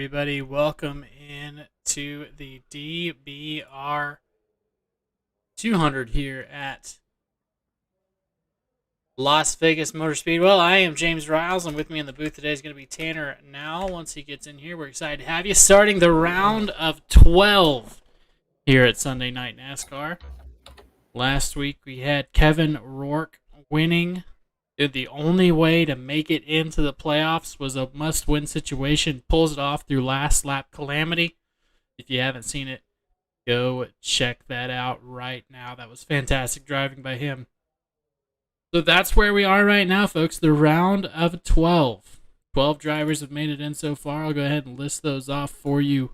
everybody? Welcome in to the DBR 200 here at Las Vegas Motor Speed. Well, I am James Riles, and with me in the booth today is going to be Tanner Now. Once he gets in here, we're excited to have you. Starting the round of 12 here at Sunday Night NASCAR. Last week we had Kevin Rourke winning. The only way to make it into the playoffs was a must-win situation. Pulls it off through last lap calamity. If you haven't seen it, go check that out right now. That was fantastic driving by him. So that's where we are right now, folks. The round of 12. 12 drivers have made it in so far. I'll go ahead and list those off for you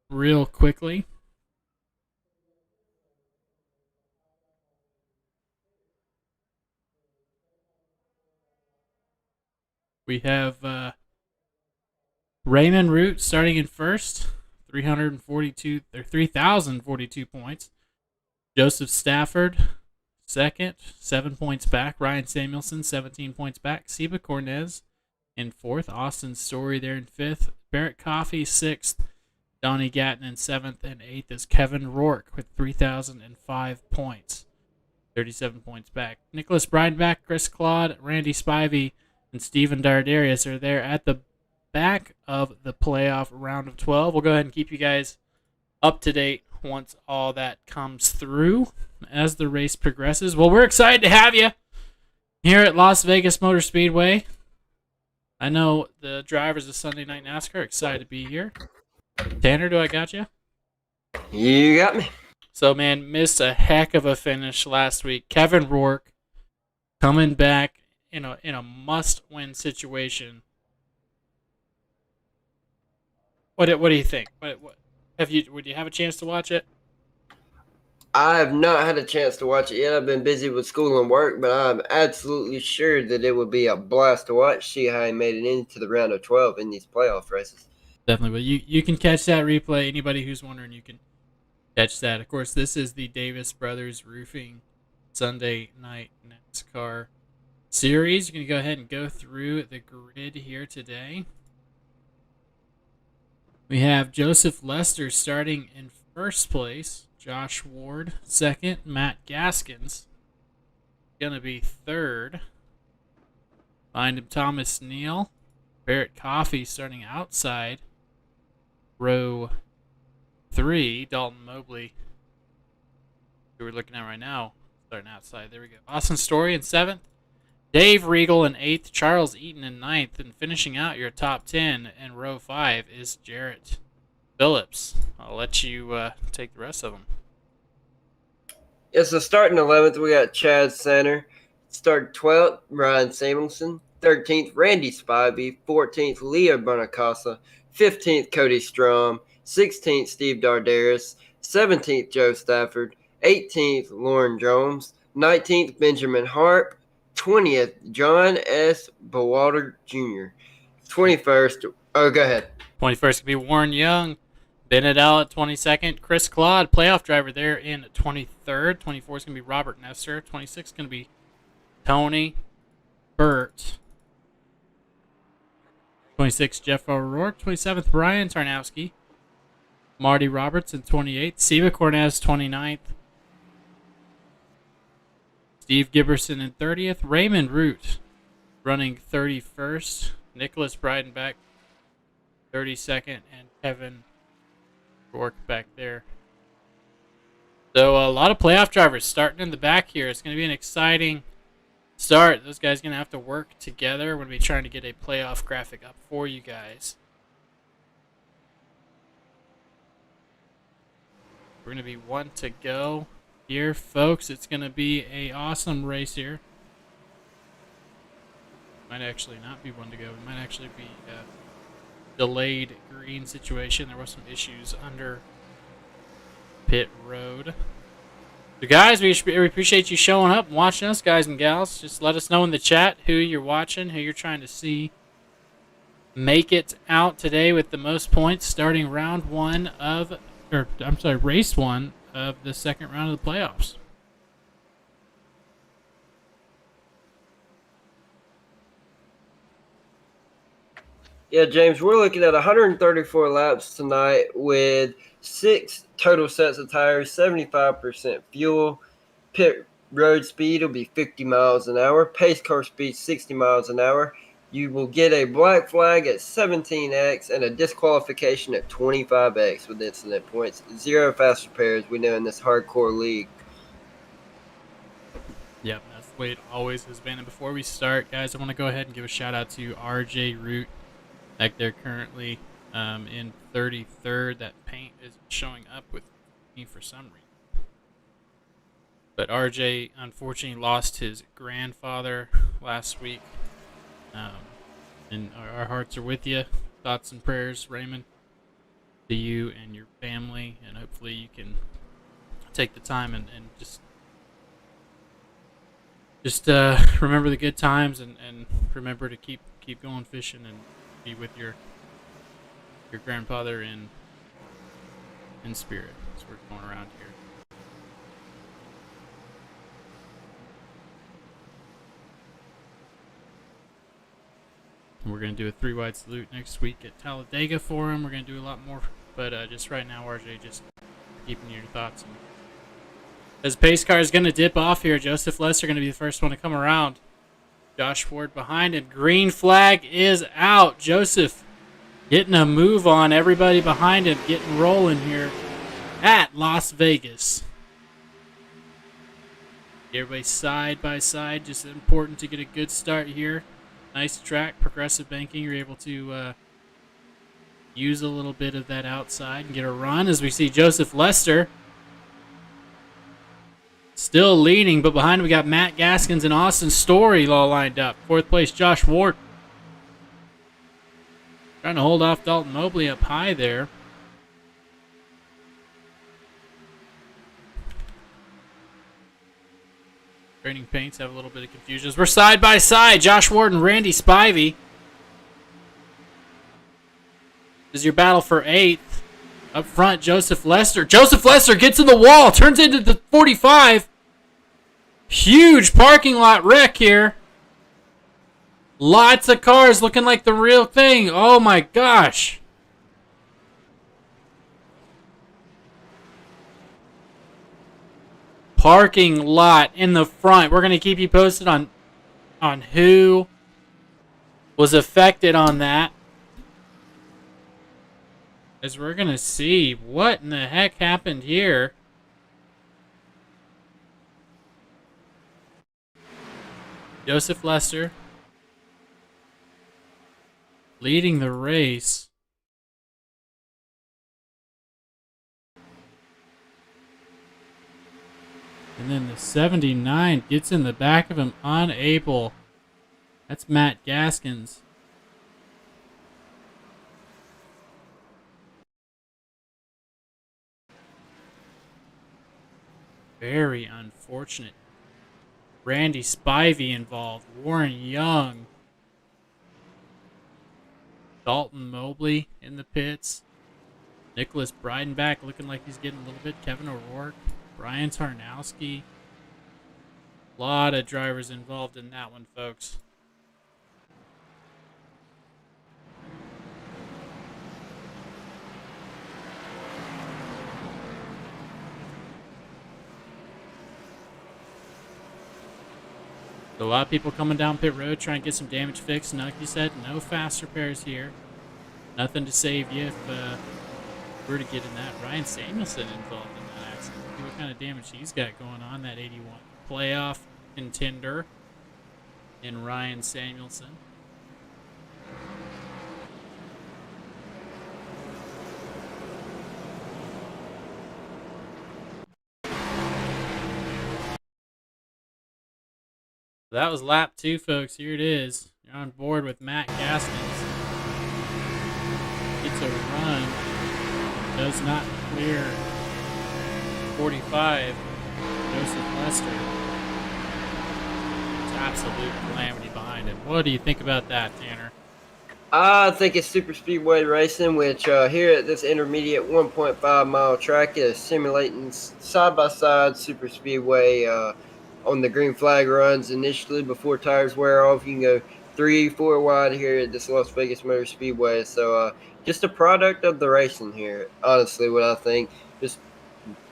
real quickly. We have Raymond Root starting in first, 3,042 points. Joseph Stafford second, 7 points back. Ryan Samuelson, 17 points back. Seba Cornez in fourth. Austin Story there in fifth. Barrett Coffey sixth. Donnie Gatton in seventh, and eighth is Kevin Rourke with 3,005 points, 37 points back. Nicholas Breidenbach, Chris Claude, Randy Spivey, and Steven Dardarius are there at the back of the playoff round of 12. We'll go ahead and keep you guys up to date once all that comes through as the race progresses. Well, we're excited to have you here at Las Vegas Motor Speedway. I know the drivers of Sunday Night NASCAR are excited to be here. Tanner, do I got you? You got me. So, man, missed a heck of a finish last week. Kevin Rourke coming back in a must-win situation. What do you think? Would you have a chance to watch it? I have not had a chance to watch it yet. I've been busy with school and work, but I'm absolutely sure that it would be a blast to watch. See how he made it into the round of 12 in these playoff races. Definitely, but you can catch that replay. Anybody who's wondering, you can catch that. Of course, this is the Davis Brothers Roofing Sunday Night NASCAR series. You're going to go ahead and go through the grid here today. We have Joseph Lester starting in first place. Josh Ward second. Matt Gaskins going to be third. Behind him, Thomas Neal. Barrett Coffey starting outside row 3. Dalton Mobley, who we're looking at right now, starting outside. There we go. Austin Story in 7th. Dave Regal in 8th. Charles Eaton in 9th. And finishing out your top 10 in row 5 is Jarrett Phillips. I'll let you take the rest of them. Yeah, so starting 11th, we got Chad Center. Starting 12th, Ryan Samuelson. 13th, Randy Spivey. 14th, Leo Bonacasa. 15th, Cody Strom. 16th, Steve Dardarius. 17th, Joe Stafford. 18th, Lauren Jones. 19th, Benjamin Harp. 20th, John S. Bowater Jr. 21st, go ahead. 21st could be Warren Young. Bennett Al 22nd. Chris Claude, playoff driver there in 23rd. 24th is going to be Robert Nestor. 26th is going to be Tony Burt. 26th, Jeff O'Rourke. 27th, Brian Tarnowski. Marty Roberts in 28th. Seba Cornez, 29th. Steve Giberson in 30th. Raymond Root running 31st. Nicholas Breidenbach, 32nd. And Kevin Rourke back there. So a lot of playoff drivers starting in the back here. It's going to be an exciting start. Those guys are going to have to work together. We're going to be trying to get a playoff graphic up for you guys. We're going to be one to go here, folks. It's going to be an awesome race here. Might actually not be one to go. It might actually be a delayed green situation. There were some issues under pit road. So guys, we appreciate you showing up and watching us, guys and gals. Just let us know in the chat who you're watching, who you're trying to see make it out today with the most points, starting race 1 of the second round of the playoffs. Yeah, James, we're looking at 134 laps tonight with 6 total sets of tires, 75% fuel. Pit road speed will be 50 miles an hour. Pace car speed 60 miles an hour. You will get a black flag at 17x and a disqualification at 25x with incident points. 0 fast repairs, we know, in this hardcore league. Yep, that's the way it always has been. And before we start, guys, I want to go ahead and give a shout out to RJ Root. Like they're currently in 33rd. That paint is showing up with me for some reason. But RJ unfortunately lost his grandfather last week. And our hearts are with you. Thoughts and prayers, Raymond, to you and your family. And hopefully you can take the time and just remember the good times and remember to keep going fishing and be with your grandfather in spirit. That's what we're going around here. And we're going to do a 3-wide salute next week at Talladega for him. We're going to do a lot more, but just right now, RJ, just keeping your thoughts. And as pace car is going to dip off here, Joseph Lester going to be the first one to come around. Josh Ward behind him. Green flag is out. Joseph getting a move on. Everybody behind him getting rolling here at Las Vegas. Everybody side by side. Just important to get a good start here. Nice track, progressive banking. You're able to use a little bit of that outside and get a run as we see Joseph Lester still leading, but behind him we got Matt Gaskins and Austin Story all lined up. 4th place, Josh Ward. Trying to hold off Dalton Mobley up high there. Training paints have a little bit of confusion as we're side by side. Josh Ward and Randy Spivey. This is your battle for 8th. Up front, Joseph Lester. Joseph Lester gets in the wall, turns into the 45. Huge parking lot wreck here. Lots of cars looking like the real thing. Oh my gosh. Parking lot in the front. We're going to keep you posted on who was affected on that. As we're going to see what in the heck happened here. Joseph Lester leading the race. And then the 79 gets in the back of him, unable. That's Matt Gaskins. Very unfortunate. Randy Spivey involved. Warren Young. Dalton Mobley in the pits. Nicholas Breidenbach looking like he's getting a little bit. Kevin O'Rourke. Brian Tarnowski. A lot of drivers involved in that one, folks. So a lot of people coming down pit road trying to get some damage fixed. And like you said, no fast repairs here. Nothing to save you if we were to get in that. Ryan Samuelson involved in that accident. See what kind of damage he's got going on. That 81 playoff contender in Ryan Samuelson. That was lap 2, folks. Here it is. You're on board with Matt Gaskins. Gets a run. Does not clear 45. Joseph Lester. It's absolute calamity behind him. What do you think about that, Tanner? I think it's super speedway racing, which here at this intermediate 1.5 mile track is simulating side-by-side super speedway on the green flag runs initially before tires wear off. You can go 3-4 wide here at this Las Vegas Motor Speedway. So just a product of the racing here, honestly, what I think. Just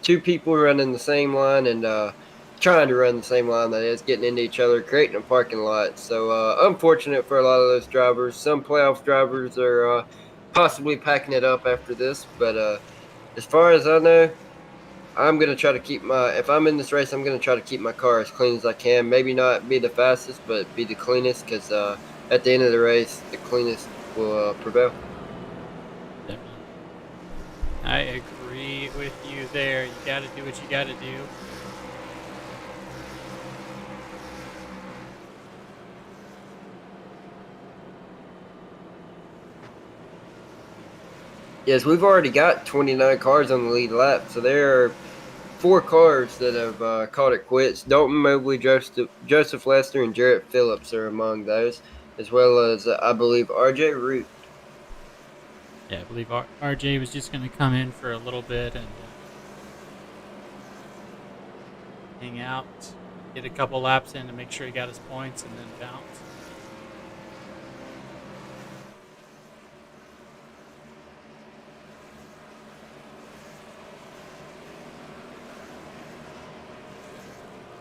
two people running the same line and trying to run the same line, that is, getting into each other, creating a parking lot. So unfortunate for a lot of those drivers. Some playoff drivers are possibly packing it up after this. But as far as I know, I'm going to try to keep if I'm in this race, I'm going to try to keep my car as clean as I can. Maybe not be the fastest, but be the cleanest, because at the end of the race, the cleanest will prevail. Definitely. I agree with you there. You got to do what you got to do. Yes, we've already got 29 cars on the lead lap, so there are 4 cars that have called it quits. Dalton Mobley, Joseph Lester, and Jarrett Phillips are among those, as well as, I believe, RJ Root. Yeah, I believe RJ was just going to come in for a little bit and hang out, get a couple laps in to make sure he got his points, and then bounce.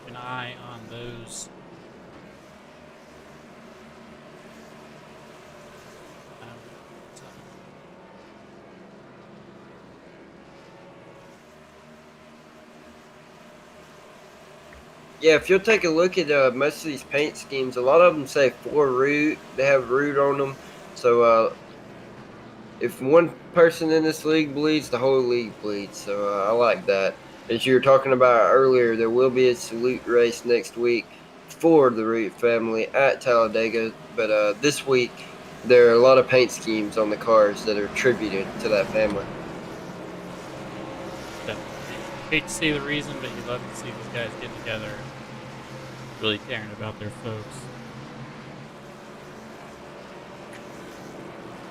An eye on those. Yeah, if you'll take a look at most of these paint schemes, a lot of them say for Root. They have Root on them. So if one person in this league bleeds, the whole league bleeds. So I like that. As you were talking about earlier, there will be a salute race next week for the Root family at Talladega. But this week, there are a lot of paint schemes on the cars that are attributed to that family. Hate to see the reason, but you love to see these guys get together and really caring about their folks.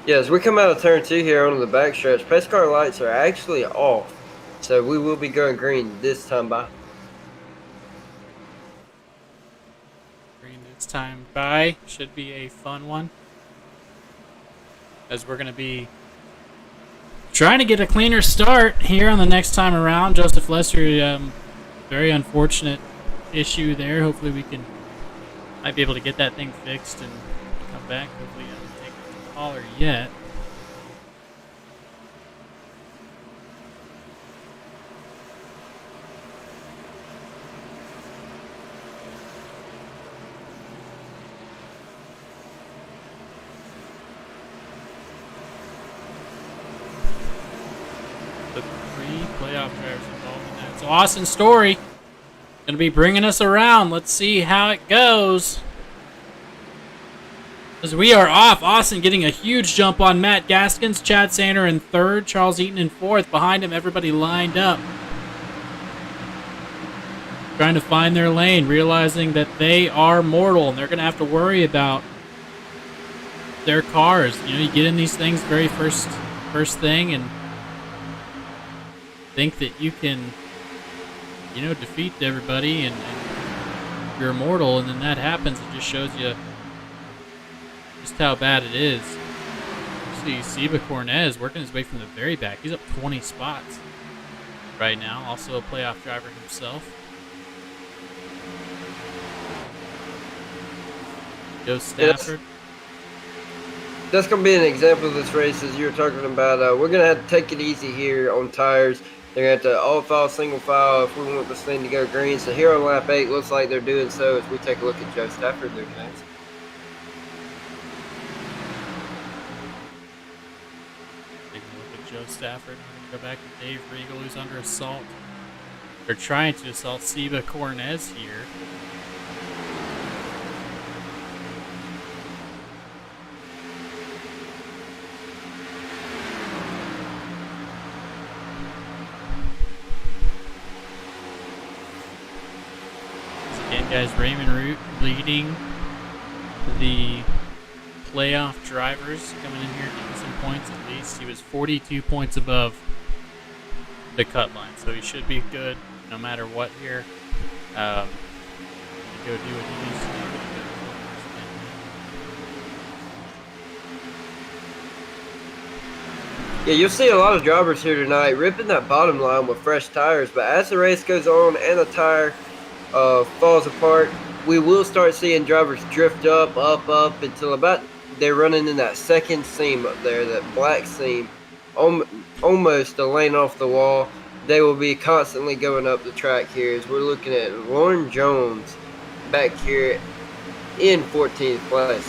Yeah, as we come out of turn 2 here onto the backstretch, pace car lights are actually off. So we will be going green this time by. Green this time by. Should be a fun one, as we're going to be trying to get a cleaner start here on the next time around. Joseph Lester, very unfortunate issue there. Hopefully we might be able to get that thing fixed and come back. Hopefully I don't take the caller yet. The 3 playoff drivers involved in that. So Austin Story going to be bringing us around. Let's see how it goes. As we are off, Austin getting a huge jump on Matt Gaskins, Chad Sander in 3rd, Charles Eaton in 4th. Behind him, everybody lined up, trying to find their lane, realizing that they are mortal and they're going to have to worry about their cars. You know, you get in these things very first thing and think that you can, you know, defeat everybody and you're immortal, and then that happens. It just shows you just how bad it is. You see Seba Cornez working his way from the very back. He's up 20 spots right now. Also a playoff driver himself. Joe Stafford. That's going to be an example of this race, as you were talking about. We're going to have to take it easy here on tires. They're going to have to all file, single file if we want this thing to go green. So here on lap 8, looks like they're doing so as we take a look at Joe Stafford there, guys. Taking a look at Joe Stafford. We're going to go back to Dave Regal, who's under assault. They're trying to assault Seba Cornez here. Guys, Raymond Root leading the playoff drivers, coming in here getting some points at least. He was 42 points above the cut line, so he should be good no matter what here. Go do what he needs to do. Yeah, you'll see a lot of drivers here tonight ripping that bottom line with fresh tires. But as the race goes on and the tire falls apart, we will start seeing drivers drift up until about they're running in that second seam up there, that black seam, almost a lane off the wall. They will be constantly going up the track here as we're looking at Lauren Jones back here in 14th place.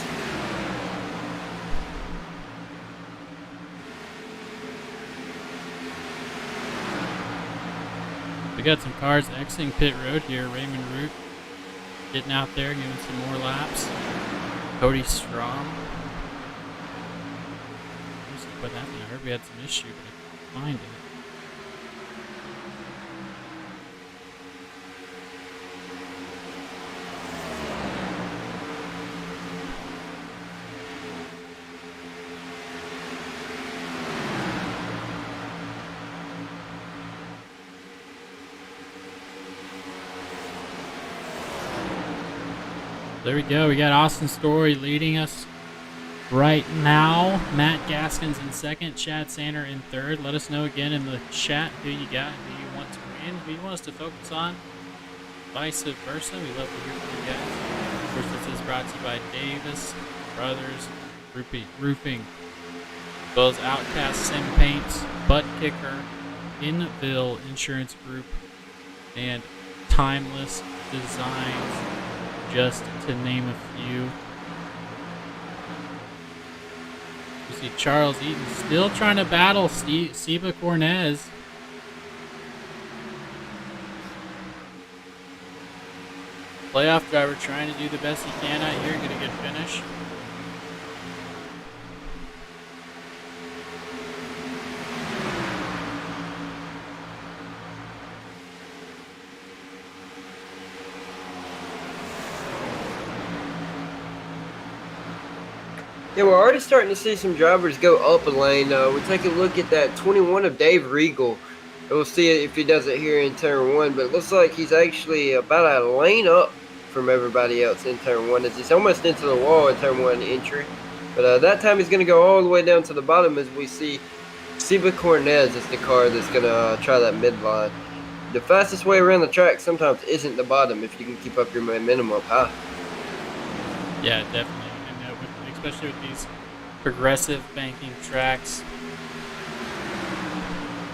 We got some cars exiting pit road here. Raymond Root getting out there, giving some more laps. Cody Strom. What happened? I heard we had some issue, but I couldn't find it. There we go. We got Austin Story leading us right now. Matt Gaskins in second. Chad Sander in third. Let us know again in the chat who you got, who you want to win, who you want us to focus on. Vice versa. We love to hear from you guys. Of course, this is brought to you by Davis Brothers Roofing, as well as Outkast Sim Paints, Buttkicker, Inville Insurance Group, and Timeless Designs, just to name a few. You see Charles Eaton still trying to battle Seba Cornez. Playoff driver trying to do the best he can out here, get a good finish. Yeah, we're already starting to see some drivers go up a lane. We take a look at that 21 of Dave Regal. We'll see if he does it here in turn one, but it looks like he's actually about a lane up from everybody else in turn one, as he's almost into the wall in turn one entry. But that time he's going to go all the way down to the bottom as we see Seba Cornez is the car that's going to try that midline. The fastest way around the track sometimes isn't the bottom if you can keep up your momentum up high. Yeah, definitely. Especially with these progressive banking tracks,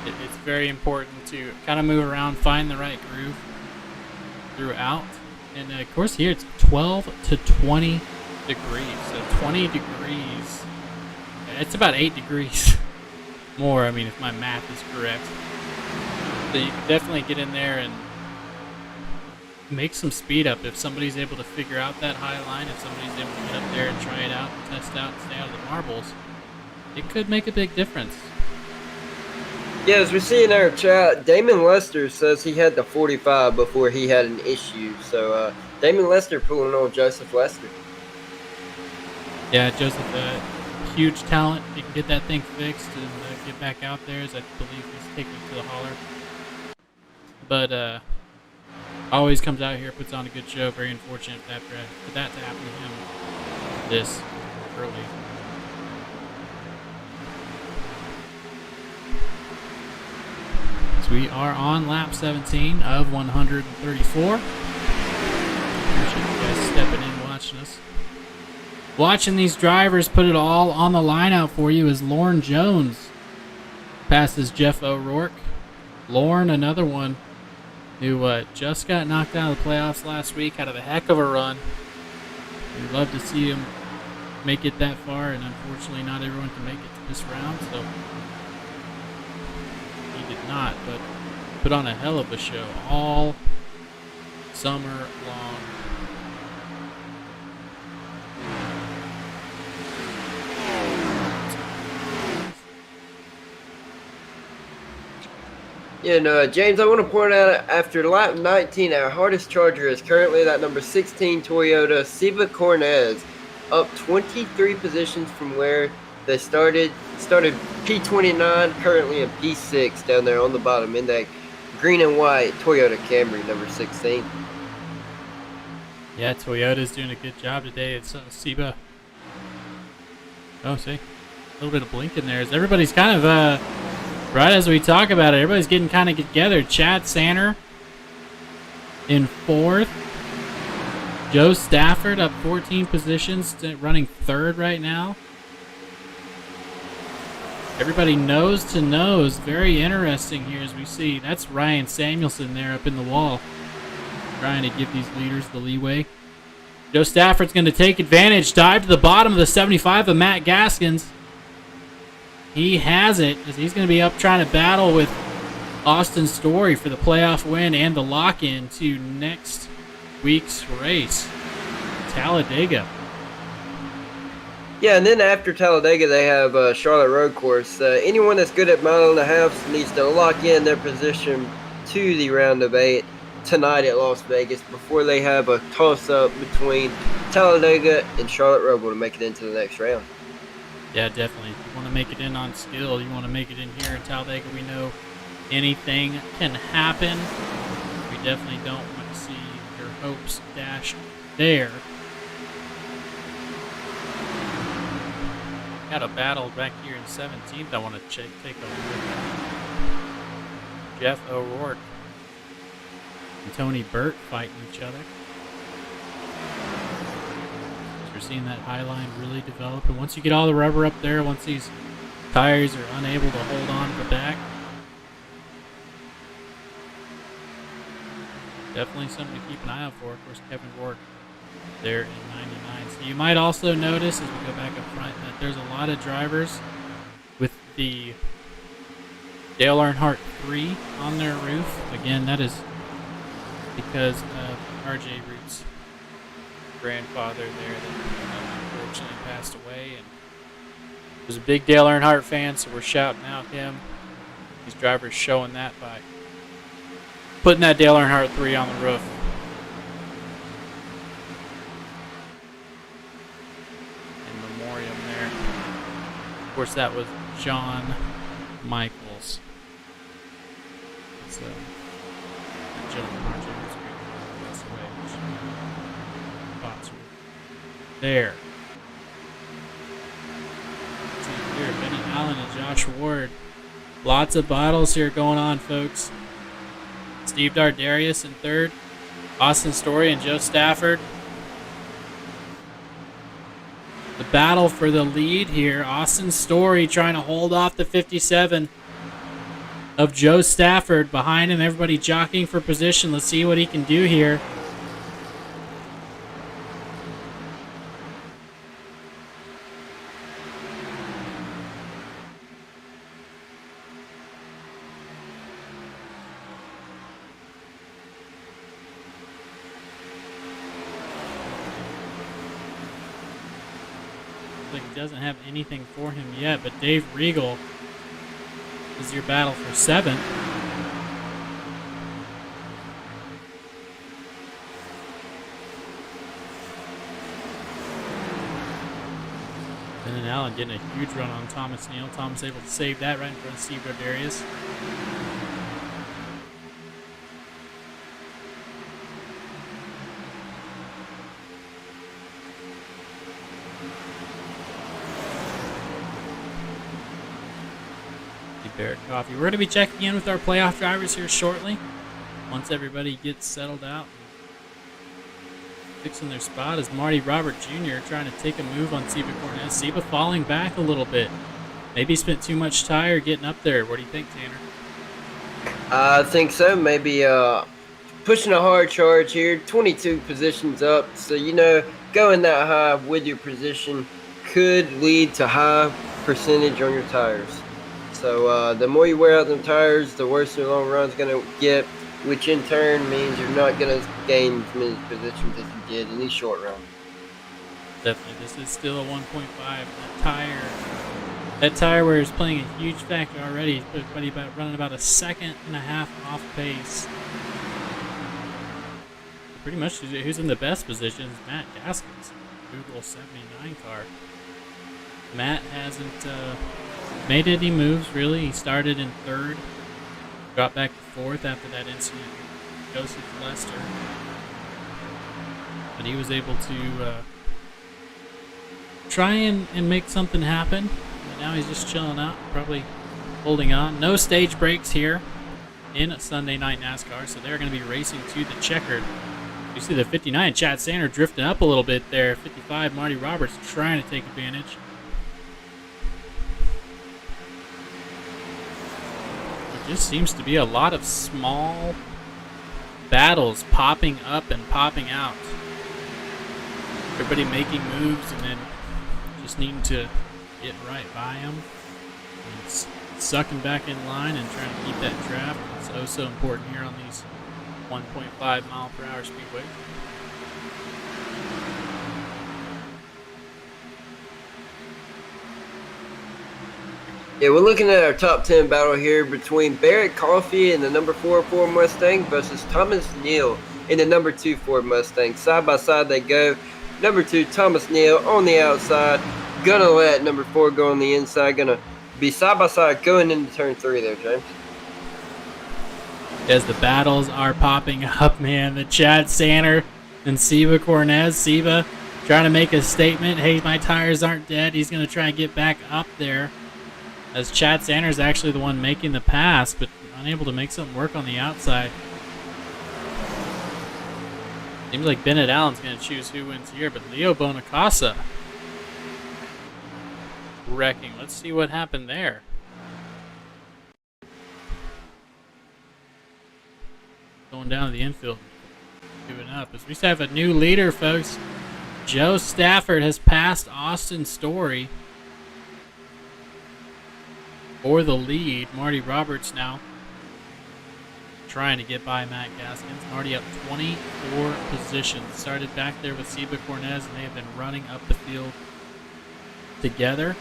it's very important to kind of move around, find the right groove throughout. And of course here it's 12 to 20 degrees, so 20 degrees, it's about 8 degrees more, I mean, if my math is correct. So you can definitely get in there and make some speed up if somebody's able to figure out that high line, if somebody's able to get up there and try it out and test out and stay out of the marbles. It could make a big difference. Yeah, as we see in our chat, Damon Lester says he had the 45 before he had an issue. So Damon Lester pulling on Joseph Lester. Yeah, Joseph, huge talent. He can get that thing fixed and get back out there, as I believe he's taking it to the hauler. But always comes out here, puts on a good show. Very unfortunate for that to happen to him this early. So we are on lap 17 of 134. Appreciate you guys stepping in, watching us. Watching these drivers put it all on the line out for you is Lauren Jones. Passes Jeff O'Rourke. Lauren, another one who just got knocked out of the playoffs last week, had a heck of a run. We'd love to see him make it that far, and unfortunately not everyone can make it to this round, so he did not, but put on a hell of a show all summer long. Yeah, no, James, I want to point out after lap 19, our hardest charger is currently that number 16 Toyota Seba Cornez, up 23 positions from where they started. Started P29, currently in P6 down there on the bottom in that green and white Toyota Camry number 16. Yeah, Toyota's doing a good job today. It's Seba. Oh, see. little bit of blinking there. As everybody's kind of, right as we talk about it, everybody's getting kind of together. Chad Sanner in 4th. Joe Stafford up 14 positions, running 3rd right now. Everybody nose to nose. Very interesting here as we see. That's Ryan Samuelson there up in the wall, trying to give these leaders the leeway. Joe Stafford's going to take advantage. Dive to the bottom of the 75 of Matt Gaskins. He has it, as he's going to be up trying to battle with Austin Story for the playoff win and the lock-in to next week's race, Talladega. Yeah, and then after Talladega, they have Charlotte Road Course. Anyone that's good at mile and a half needs to lock in their position to the round of 8 tonight at Las Vegas before they have a toss-up between Talladega and Charlotte Roval to make it into the next round. Yeah, definitely. If you want to make it in on skill, you want to make it in here in Talladega, we know anything can happen. We definitely don't want to see your hopes dashed there. Got a battle back here in 17th I want to take a look at. Jeff O'Rourke and Tony Burt fighting each other. So we're seeing that high line really develop. And once you get all the rubber up there, once these tires are unable to hold on to the back, definitely something to keep an eye out for. Of course, Kevin Rourke there in 99. So you might also notice as we go back up front that there's a lot of drivers with the Dale Earnhardt 3 on their roof. Again, that is because of RJ Root's grandfather there that unfortunately passed away, and was a big Dale Earnhardt fan, so we're shouting out him. These drivers showing that by putting that Dale Earnhardt 3 on the roof. In memoriam there. Of course, that was John Michaels. So, that gentleman, RJ, was great. That's the way which thoughts were there. See here, Benny Allen and Josh Ward. Lots of battles here going on, folks. Steve Dardarius in 3rd. Austin Story and Joe Stafford. The battle for the lead here. Austin Story trying to hold off the 57 of Joe Stafford. Behind him, everybody jockeying for position. Let's see what he can do here. Like he doesn't have anything for him yet, but Dave Regal is your battle for 7th. And Allen getting a huge run on Thomas Neal. Thomas able to save that right in front of Steve Dardarius. Barrett Coffee. We're going to be checking in with our playoff drivers here shortly. Once everybody gets settled out and fixing their spot, is Marty Robert Jr. trying to take a move on Seba Cornez. Seba falling back a little bit. Maybe spent too much tire getting up there. What do you think, Tanner? I think so. Maybe pushing a hard charge here. 22 positions up. So, going that high with your position could lead to high percentage on your tires. So the more you wear out them tires, the worse your long run's going to get, which in turn means you're not going to gain as many positions as you did in these short runs. Definitely. This is still a 1.5. That tire wear is playing a huge factor already, but running about a second and a half off pace. Pretty much who's in the best position is Matt Gaskins, Google 79 car. Matt hasn't made any moves, really. He started in 3rd, dropped back to 4th after that incident with Joseph Lester. But he was able to try and make something happen And now he's just chilling out, probably holding on. No stage breaks here in Sunday Night NASCAR, so they're going to be racing to the checkered. You see the 59, Chad Sander, drifting up a little bit there. 55, Marty Roberts trying to take advantage. There just seems to be a lot of small battles popping up and popping out. Everybody making moves and then just needing to get right by him. And sucking back in line and trying to keep that draft. It's oh so important here on these 1.5 mile per hour speedway. Yeah, we're looking at our top 10 battle here between Barrett Coffey and the number 4 Ford Mustang versus Thomas Neal in the number 2 Ford Mustang. Side by side they go. Number 2, Thomas Neal on the outside. Gonna let number 4 go on the inside. Gonna be side by side going into turn 3 there, James. As the battles are popping up, man. The Chad Sander and Seba Cornez. Seba trying to make a statement. Hey, my tires aren't dead. He's going to try and get back up there. As Chad Sander is actually the one making the pass, but unable to make something work on the outside. Seems like Bennett Allen's going to choose who wins here, but Leo Bonacasa wrecking. Let's see what happened there. Going down to the infield, giving up. As we have a new leader, folks. Joe Stafford has passed Austin Story for the lead. Marty Roberts now trying to get by Matt Gaskins. Marty up 24 positions. Started back there with Seba Cornez, and they have been running up the field together.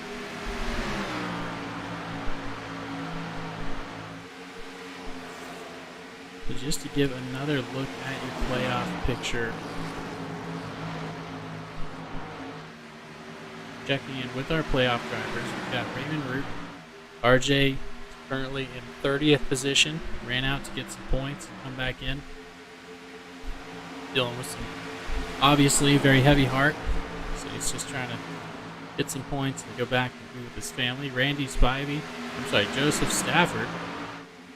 So just to give another look at your playoff picture. Checking in with our playoff drivers. We've got Raymond Root. RJ is currently in 30th position. Ran out to get some points and come back in. Dealing with some, obviously, very heavy heart. So he's just trying to get some points and go back and be with his family. Joseph Stafford,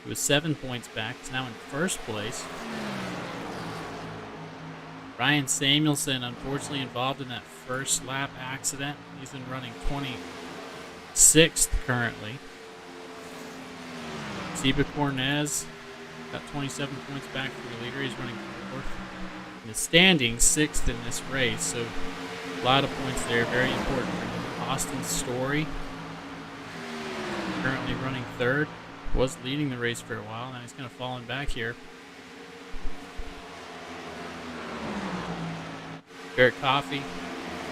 who was 7 points back, is now in first place. Ryan Samuelson, unfortunately involved in that first lap accident. He's been running 26th currently. Seba Cornez got 27 points back from the leader. He's running fourth in the standings, 6th in this race. So a lot of points there, very important for him. Austin Story, currently running 3rd. Was leading the race for a while. Now he's kind of falling back here. Barrett Coffey,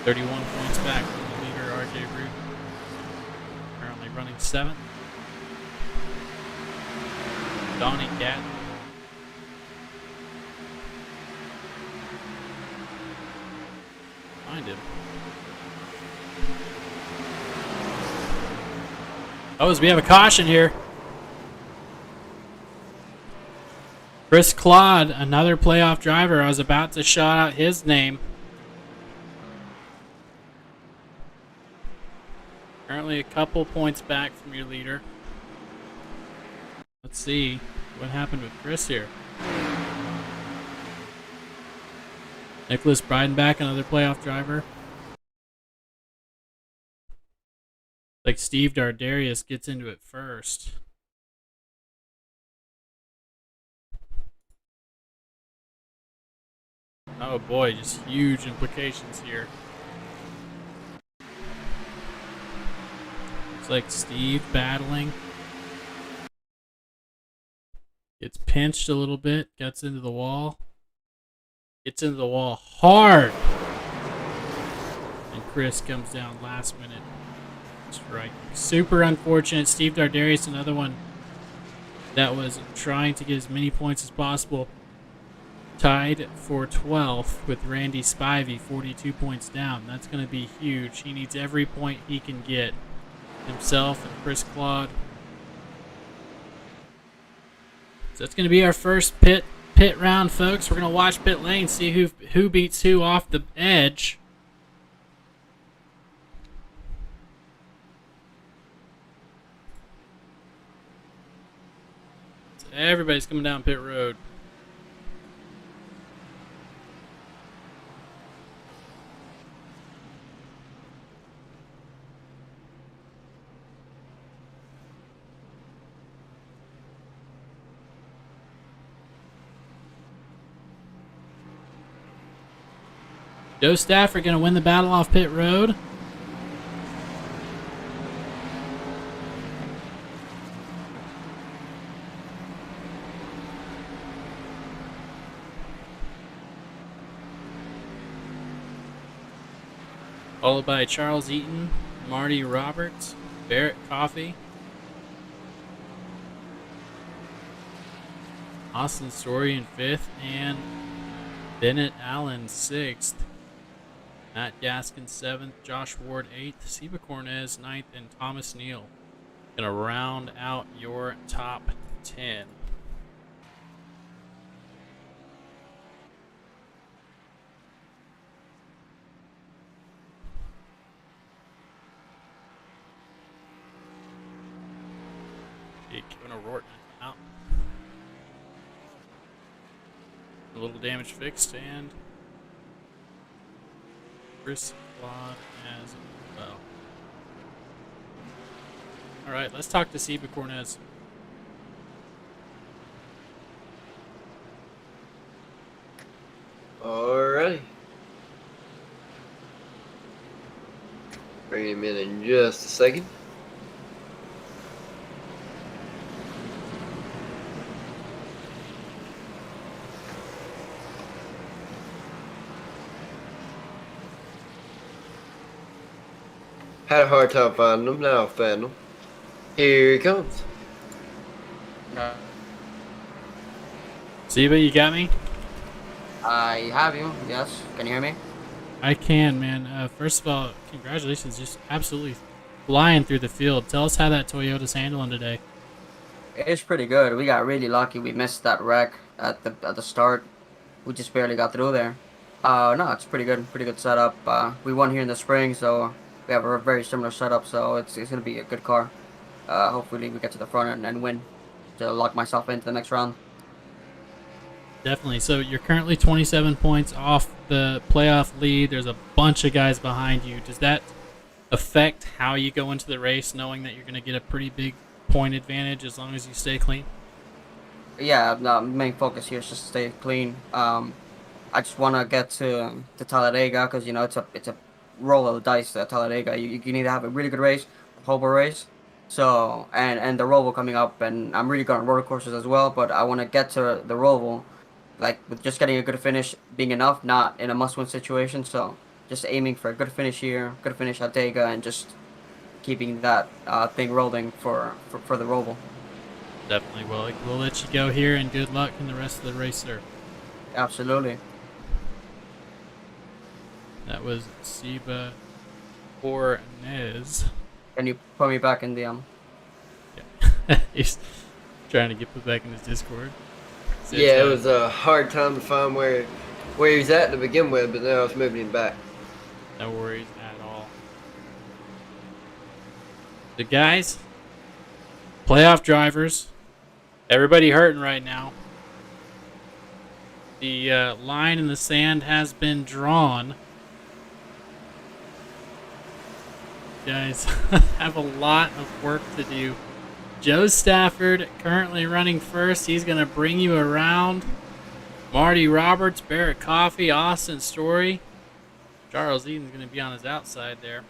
31 points back from the leader, RJ Root. Currently running 7th. Donnie Gatton. Find him. Oh, as we have a caution here. Chris Claude, another playoff driver. I was about to shout out his name. Currently a couple points back from your leader. Let's see what happened with Chris here. Nicholas Breidenbach, another playoff driver. Like Steve Dardarius gets into it first. Oh boy, just huge implications here. Looks like Steve battling. Gets pinched a little bit, gets into the wall. Gets into the wall hard. And Chris comes down last minute. Strike. Super unfortunate. Steve Dardarius, another one that was trying to get as many points as possible. Tied for 12th with Randy Spivey, 42 points down. That's going to be huge. He needs every point he can get. Himself and Chris Claude. So that's going to be our first pit round, folks. We're going to watch pit lane, see who beats who off the edge. Everybody's coming down pit road. Joe Stafford going to win the battle off pit road. Followed by Charles Eaton, Marty Roberts, Barrett Coffey, Austin Story in 5th, and Bennett Allen 6th. Matt Gaskin 7th, Josh Ward 8th, Seba Cornez 9th, and Thomas Neal. Gonna round out your top 10. Kevin O'Rourke out. A little damage fixed, and Chris Claude as well. All right, let's talk to Seba Cornez. All right. Bring him in just a second. Had a hard time finding him. Now I found him. Here he comes. Seba, you got me? I have you, yes. Can you hear me? I can, man. First of all, congratulations. Just absolutely flying through the field. Tell us how that Toyota's handling today. It's pretty good. We got really lucky. We missed that wreck at the start. We just barely got through there. No, it's pretty good. Pretty good setup. We won here in the spring, so we have a very similar setup, so it's going to be a good car. Hopefully we get to the front and win to lock myself into the next round. Definitely. So you're currently 27 points off the playoff lead. There's a bunch of guys behind you. Does that affect how you go into the race, knowing that you're going to get a pretty big point advantage as long as you stay clean? Yeah, the main focus here is just to stay clean. I just want to get to Talladega because, you know, it's a roll of the dice at Talladega. You need to have a really good race, a horrible race. So, and the Roval coming up, and I'm really good on road courses as well, but I want to get to the Roval, like, with just getting a good finish being enough, not in a must-win situation. So, just aiming for a good finish here, good finish at Dega, and just keeping that thing rolling for the Roval. Definitely. Well, we'll let you go here, and good luck in the rest of the race, sir. Absolutely. That was Seba Cornez. Can you put me back in the Yeah. He's trying to get put back in his Discord. Yeah, it was a hard time to find where he's at to begin with, but now I was moving him back. No worries at all. The guys, playoff drivers, everybody hurting right now. The line in the sand has been drawn. Guys have a lot of work to do. Joe Stafford currently running first. He's going to bring you around. Marty Roberts, Barrett Coffey, Austin Story. Charles Eaton's going to be on his outside there.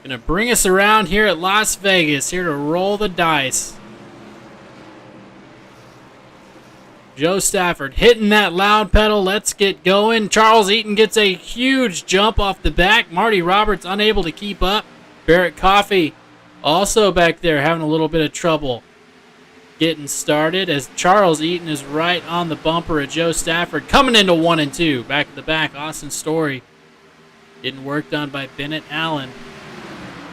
Going to bring us around here at Las Vegas, here to roll the dice. Joe Stafford hitting that loud pedal. Let's get going. Charles Eaton gets a huge jump off the back. Marty Roberts unable to keep up. Barrett Coffey also back there having a little bit of trouble getting started as Charles Eaton is right on the bumper of Joe Stafford. Coming into 1 and 2. Back to the back, Austin Story getting worked on by Bennett Allen.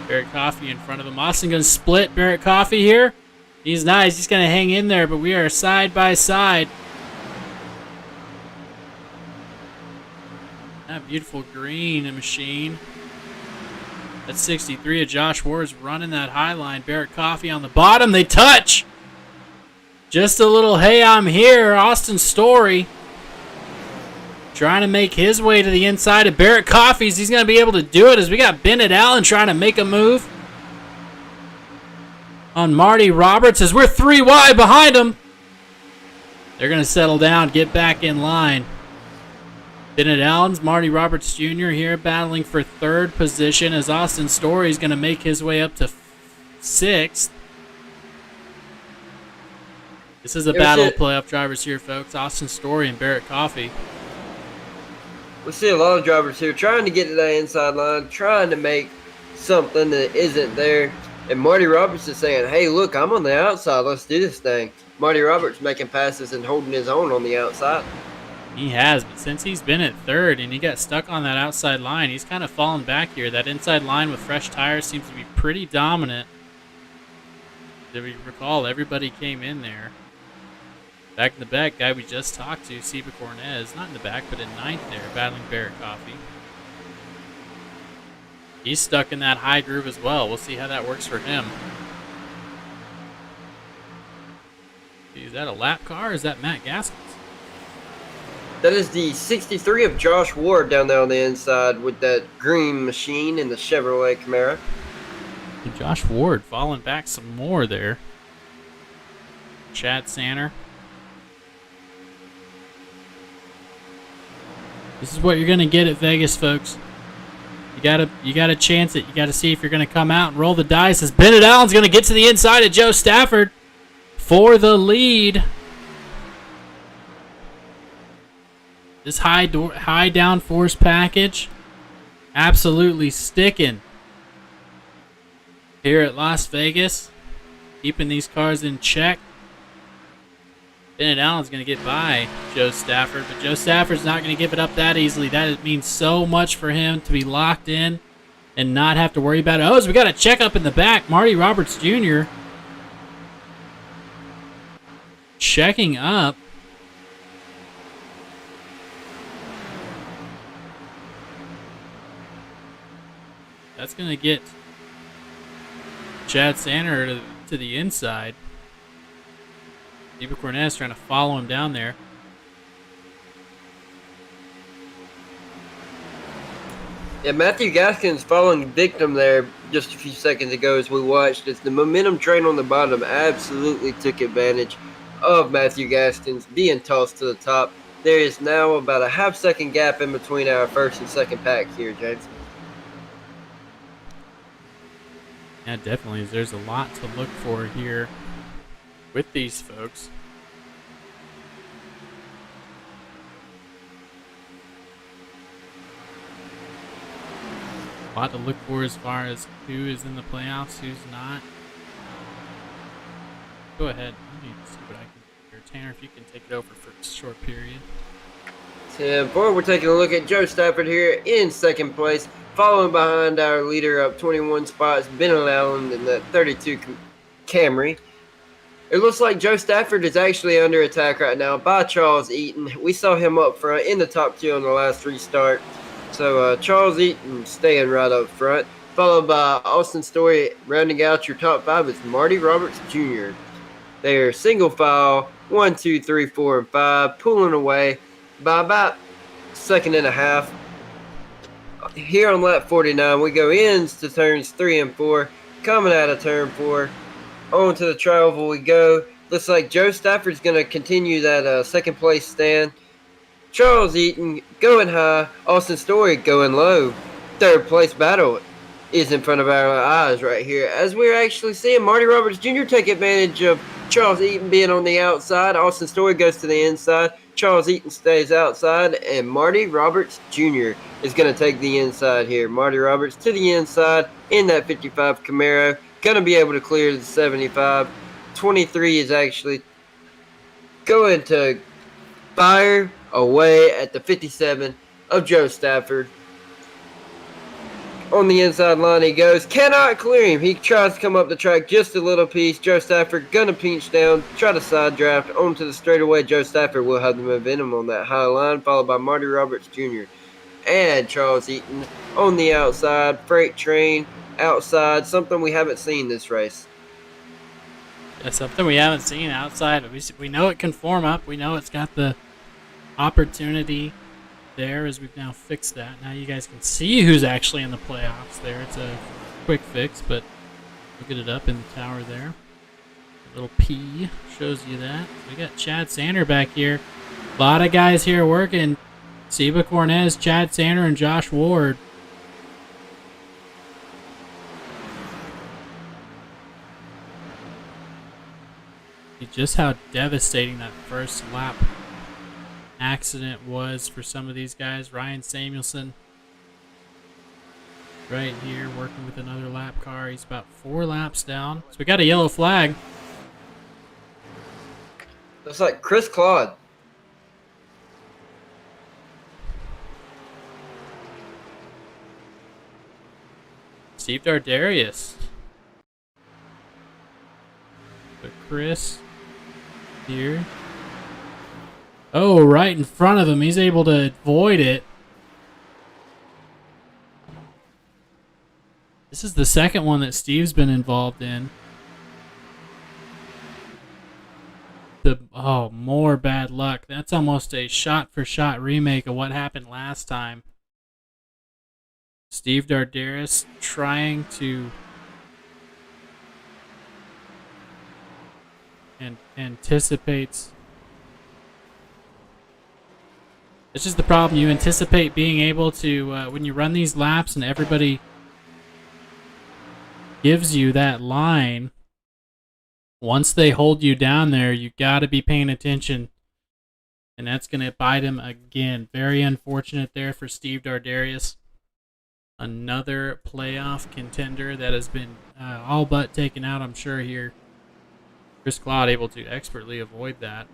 Barrett Coffey in front of him. Austin going to split Barrett Coffey here. He's nice. He's going to hang in there, but we are side by side. That beautiful green machine. That's 63 of Josh Ward's running that high line. Barrett Coffey on the bottom. They touch. Just a little, hey, I'm here, Austin Story. Trying to make his way to the inside of Barrett Coffee's. He's going to be able to do it as we got Bennett Allen trying to make a move on Marty Roberts as we're 3 wide behind him. They're going to settle down, get back in line. Bennett Allen's Marty Roberts Jr. here battling for 3rd position as Austin Story is going to make his way up to 6th. This is a battle of playoff drivers here, folks. Austin Story and Barrett Coffee. We see a lot of drivers here trying to get to that inside line, trying to make something that isn't there. And Marty Roberts is saying, hey, look, I'm on the outside. Let's do this thing. Marty Roberts making passes and holding his own on the outside. He has, but since he's been at 3rd and he got stuck on that outside line, he's kind of fallen back here. That inside line with fresh tires seems to be pretty dominant. If you recall, everybody came in there. Back in the back, guy we just talked to, Seba Cornez, not in the back, but in 9th there, battling Barrett Coffee. He's stuck in that high groove as well. We'll see how that works for him. Is that a lap car or is that Matt Gaskins? That is the 63 of Josh Ward down there on the inside with that green machine in the Chevrolet Camaro. And Josh Ward falling back some more there. Chad Sanner. This is what you're gonna get at Vegas, folks. You gotta chance it. You gotta see if you're gonna come out and roll the dice. As Bennett Allen's gonna get to the inside of Joe Stafford for the lead. This high downforce package absolutely sticking here at Las Vegas, keeping these cars in check. Bennett Allen's going to get by Joe Stafford, but Joe Stafford's not going to give it up that easily. That means so much for him to be locked in and not have to worry about it. Oh, so we got a check up in the back. Marty Roberts Jr. checking up. That's going to get Chad Sanner to the inside. Steve Cornez trying to follow him down there. Yeah, Matthew Gaskins falling victim there just a few seconds ago as we watched as the momentum train on the bottom absolutely took advantage of Matthew Gaskins being tossed to the top. There is now about a half-second gap in between our first and second pack here, James. Yeah, definitely. There's a lot to look for here with these folks. A lot to look for as far as who is in the playoffs, who's not. Go ahead. Let me see what I can do here. Tanner, if you can take it over for a short period. 10-4, we're taking a look at Joe Stafford here in second place. Following behind our leader up 21 spots, Bennett Allen in the 32 Camry. It looks like Joe Stafford is actually under attack right now by Charles Eaton. We saw him up front in the top 2 on the last restart. So Charles Eaton staying right up front. Followed by Austin Story rounding out your top 5 is Marty Roberts Jr. They're single file 1, 2, 3, 4, and 5, pulling away by about a second and a half. Here on lap 49, we go into turns 3 and 4, coming out of turn 4. On to the travel we go. Looks like Joe Stafford's going to continue that second place stand. Charles Eaton going high. Austin Story going low. Third place battle is in front of our eyes right here. As we're actually seeing Marty Roberts Jr. take advantage of Charles Eaton being on the outside. Austin Story goes to the inside. Charles Eaton stays outside. And Marty Roberts Jr. is going to take the inside here. Marty Roberts to the inside in that 55 Camaro. Going to be able to clear the 75. 23 is actually going to fire away at the 57 of Joe Stafford. On the inside line he goes. Cannot clear him. He tries to come up the track just a little piece. Joe Stafford gonna pinch down. Try to side draft onto the straightaway. Joe Stafford will have the momentum on that high line. Followed by Marty Roberts Jr. and Charles Eaton on the outside. Freight train outside. Something we haven't seen this race. That's something we haven't seen outside. We know it can form up. We know it's got the opportunity there, as we've now fixed that. Now you guys can see who's actually in the playoffs there. It's a quick fix, but we'll get it up in the tower there. A little P shows you that. We got Chad Sander back here. A lot of guys here working. Seba Cornez, Chad Sander, and Josh Ward. Just how devastating that first lap accident was for some of these guys. Ryan Samuelson right here working with another lap car. He's about 4 laps down. So we got a yellow flag. Looks like Chris Claude. Steve Dardarius. But Chris here. Oh, right in front of him. He's able to avoid it. This is the second one that Steve's been involved in. More bad luck. That's almost a shot-for-shot remake of what happened last time. Steve Dardarius trying to anticipates. It's just the problem. You anticipate being able to, when you run these laps and everybody gives you that line, once they hold you down there, you got to be paying attention. And that's going to bite him again. Very unfortunate there for Steve Dardarius. Another playoff contender that has been all but taken out, I'm sure, here. Chris Claude able to expertly avoid that.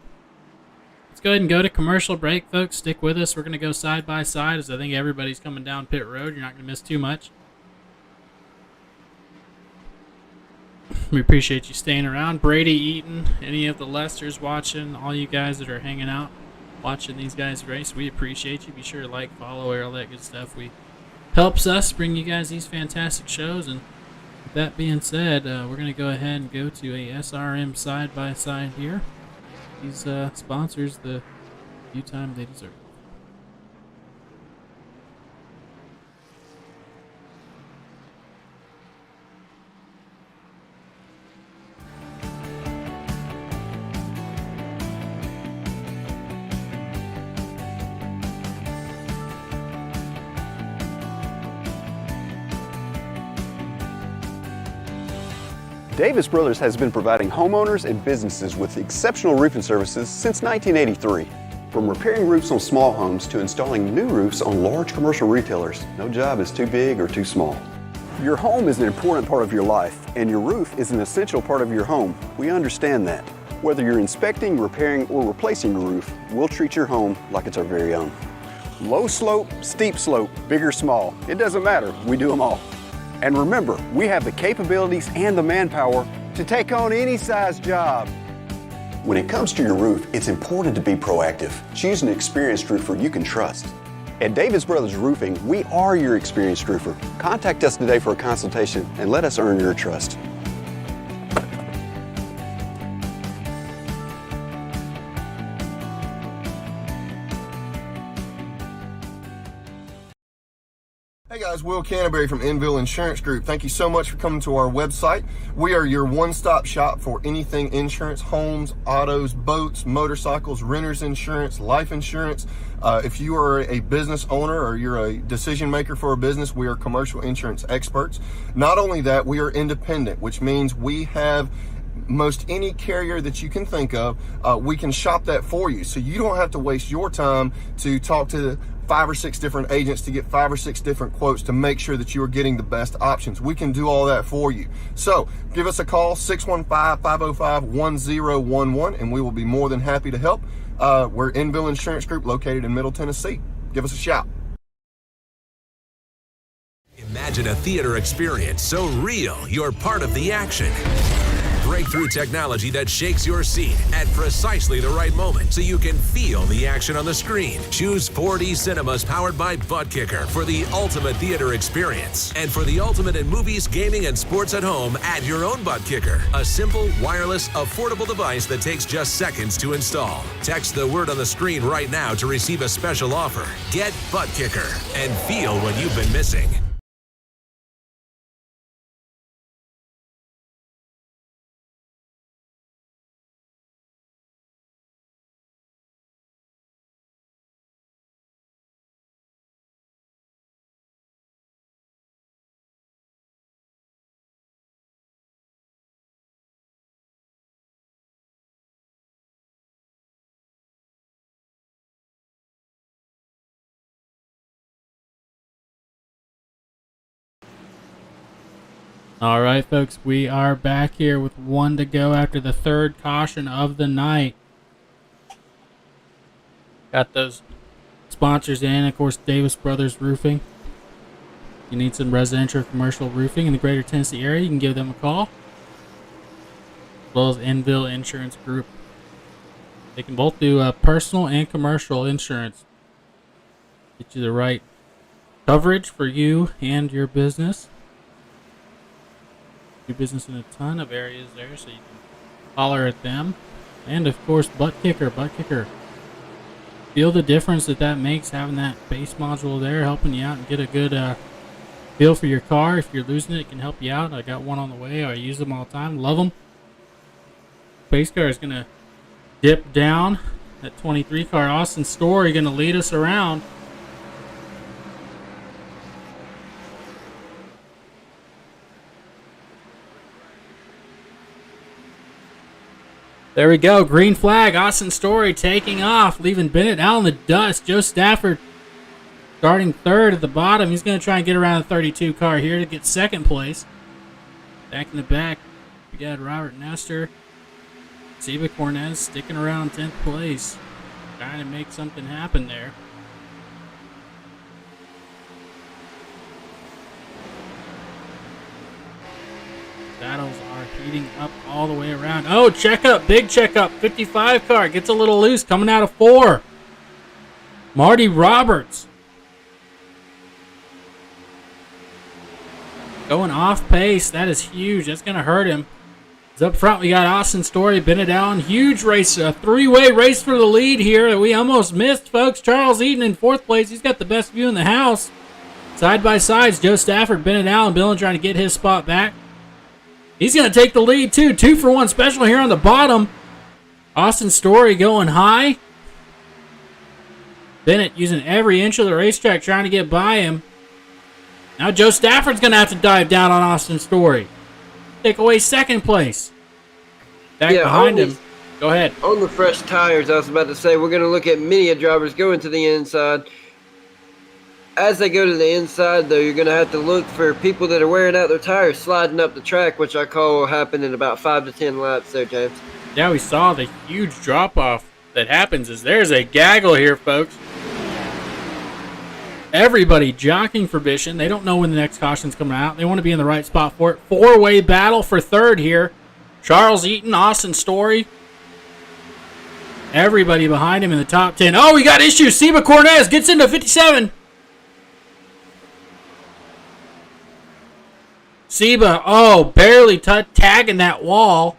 Let's go ahead and go to commercial break, folks. Stick with us. We're going to go side by side, as I think everybody's coming down pit road. You're not going to miss too much. We appreciate you staying around. Brady Eaton, any of the Lesters watching, all you guys that are hanging out, watching these guys race, we appreciate you. Be sure to like, follow, all that good stuff. Helps us bring you guys these fantastic shows. And with that being said, we're going to go ahead and go to a SRM side-by-side here. These sponsors the due time they deserve. Davis Brothers has been providing homeowners and businesses with exceptional roofing services since 1983. From repairing roofs on small homes to installing new roofs on large commercial retailers, no job is too big or too small. Your home is an important part of your life, and your roof is an essential part of your home. We understand that. Whether you're inspecting, repairing, or replacing your roof, we'll treat your home like it's our very own. Low slope, steep slope, big or small, it doesn't matter, we do them all. And remember, we have the capabilities and the manpower to take on any size job. When it comes to your roof, it's important to be proactive. Choose an experienced roofer you can trust. At Davis Brothers Roofing, we are your experienced roofer. Contact us today for a consultation and let us earn your trust. Hey guys, Will Canterbury from Enville Insurance Group. Thank you so much for coming to our website. We are your one-stop shop for anything insurance, homes, autos, boats, motorcycles, renter's insurance, life insurance. If you are a business owner or you're a decision maker for a business, we are commercial insurance experts. Not only that, we are independent, which means we have most any carrier that you can think of. We can shop that for you, so you don't have to waste your time to talk to 5 or 6 different agents to get 5 or 6 different quotes to make sure that you are getting the best options. We can do all that for you. So give us a call, 615-505-1011, and we will be more than happy to help. We're Enville Insurance Group, located in Middle Tennessee. Give us a shout. Imagine a theater experience so real you're part of the action. breakthrough technology that shakes your seat at precisely the right moment so you can feel the action on the screen. Choose 4D cinemas powered by Buttkicker for the ultimate theater experience. And for the ultimate in movies, gaming, and sports at home, add your own Buttkicker. A simple, wireless, affordable device that takes just seconds to install. Text the word on the screen right now to receive a special offer. Get Buttkicker and feel what you've been missing. All right, folks, we are back here with one to go after the third caution of the night. Got those sponsors in, of course, Davis Brothers Roofing. You need some residential or commercial roofing in the greater Tennessee area, you can give them a call. As well as Enville Insurance Group. They can both do personal and commercial insurance. Get you the right coverage for you and your business. Do business in a ton of areas there, so you can holler at them. And of course, Buttkicker. Feel the difference that makes, having that base module there, helping you out and get a good feel for your car. If you're losing it, it can help you out. I got one on the way. I use them all the time. Love them. Pace car is going to dip down. That 23 car, Austin Story, going to lead us around. There we go. Green flag. Austin Story taking off, leaving Bennett out in the dust. Joe Stafford starting third at the bottom. He's going to try and get around the 32 car here to get second place. Back in the back, we got Robert Nestor. Seba Cornez sticking around 10th place. Trying to make something happen there. Battles are heating up all the way around. Oh, checkup, big checkup. 55 car gets a little loose coming out of 4. Marty Roberts going off pace. That is huge. That's going to hurt him. Up front, we got Austin Story, Bennett Allen. Huge race, a three-way race for the lead here that we almost missed, folks. Charles Eaton in 4th place. He's got the best view in the house. Side by sides, Joe Stafford, Bennett Allen, Billin trying to get his spot back. He's going to take the lead, too. 2-for-1 special here on the bottom. Austin Story going high. Bennett using every inch of the racetrack trying to get by him. Now Joe Stafford's going to have to dive down on Austin Story. Take away 2nd place. Back behind him. Go ahead. On the fresh tires, I was about to say, we're going to look at many drivers going to the inside. As they go to the inside, though, you're going to have to look for people that are wearing out their tires, sliding up the track, which I call will happen in about 5 to 10 laps there, James. Yeah, we saw the huge drop-off that happens as there's a gaggle here, folks. Everybody jockeying for position. They don't know when the next caution's coming out. They want to be in the right spot for it. 4-way battle for 3rd here. Charles Eaton, Austin Story. Everybody behind him in the top 10. Oh, we got issues. Seba Cornez gets into 57. Seba, barely tagging that wall.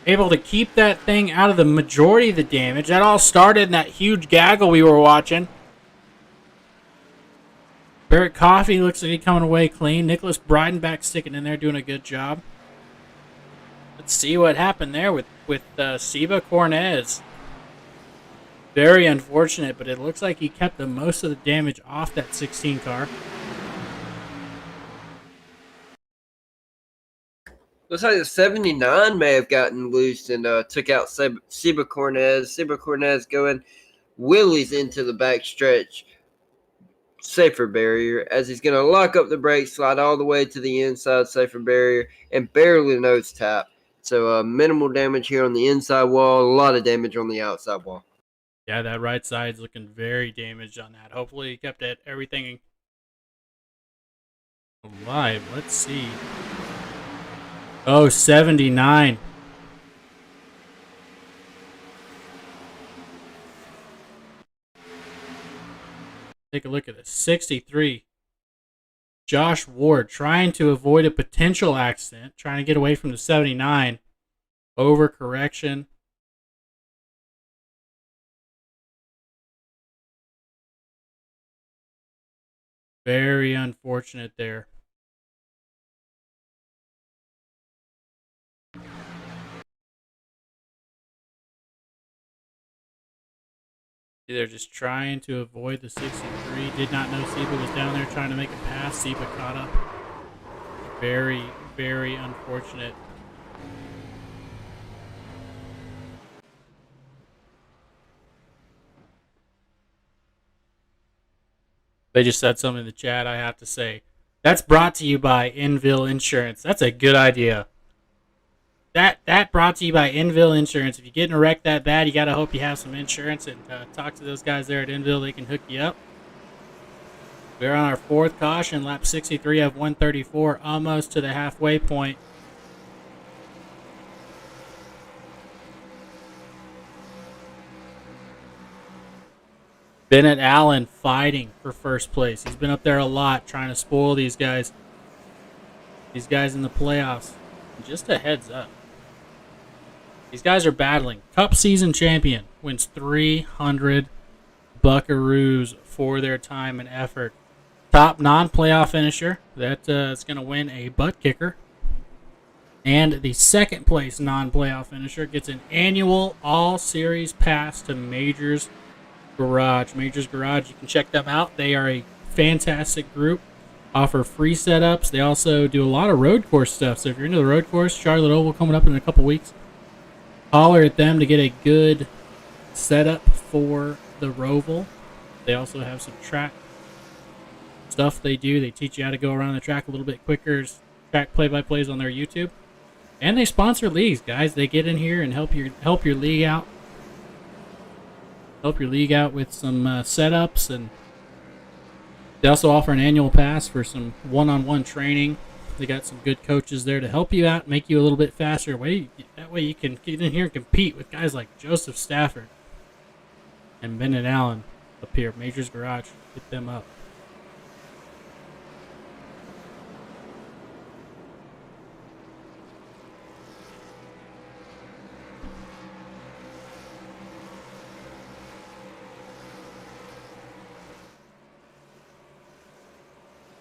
Able to keep that thing out of the majority of the damage. That all started in that huge gaggle we were watching. Barrett Coffey looks like he's coming away clean. Nicholas Breidenbach sticking in there, doing a good job. Let's see what happened there with Seba Cornez. Very unfortunate, but it looks like he kept the most of the damage off that 16 car. Looks like the 79 may have gotten loose and took out Seba Cornez. Seba Cornez going willies into the back stretch. Safer barrier as he's going to lock up the brakes, slide all the way to the inside safer barrier, and barely nose tap. So minimal damage here on the inside wall, a lot of damage on the outside wall. Yeah, that right side's looking very damaged on that. Hopefully he kept everything alive. Let's see. Oh, 79. Take a look at this. 63. Josh Ward trying to avoid a potential accident, trying to get away from the 79. Overcorrection. Very unfortunate there. They're just trying to avoid the 63. Did not know Seba was down there trying to make a pass. Seba caught up. Very, very unfortunate. They just said something in the chat I have to say. That's brought to you by Enville Insurance. That's a good idea. That brought to you by Enville Insurance. If you get in a wreck that bad, you got to hope you have some insurance, and talk to those guys there at Enville. They can hook you up. We're on our 4th caution, lap 63 of 134, almost to the halfway point. Bennett Allen fighting for first place. He's been up there a lot trying to spoil these guys. These guys in the playoffs. Just a heads up. These guys are battling. Cup season champion wins 300 buckaroos for their time and effort. Top non-playoff finisher. That is going to win a Buttkicker. And the second place non-playoff finisher gets an annual all-series pass to Majors Garage. Majors Garage, you can check them out. They are a fantastic group. Offer free setups. They also do a lot of road course stuff. So if you're into the road course, Charlotte Oval coming up in a couple weeks, holler at them to get a good setup for the Roval. They also have some track stuff they do. They teach you how to go around the track a little bit quicker. Track play-by-plays on their YouTube. And they sponsor leagues, guys. They get in here and help your league out. Help your league out with some setups, and they also offer an annual pass for some one-on-one training. They got some good coaches there to help you out, make you a little bit faster. That way you can get in here and compete with guys like Joseph Stafford and Bennett Allen up here. Majors Garage, hit them up.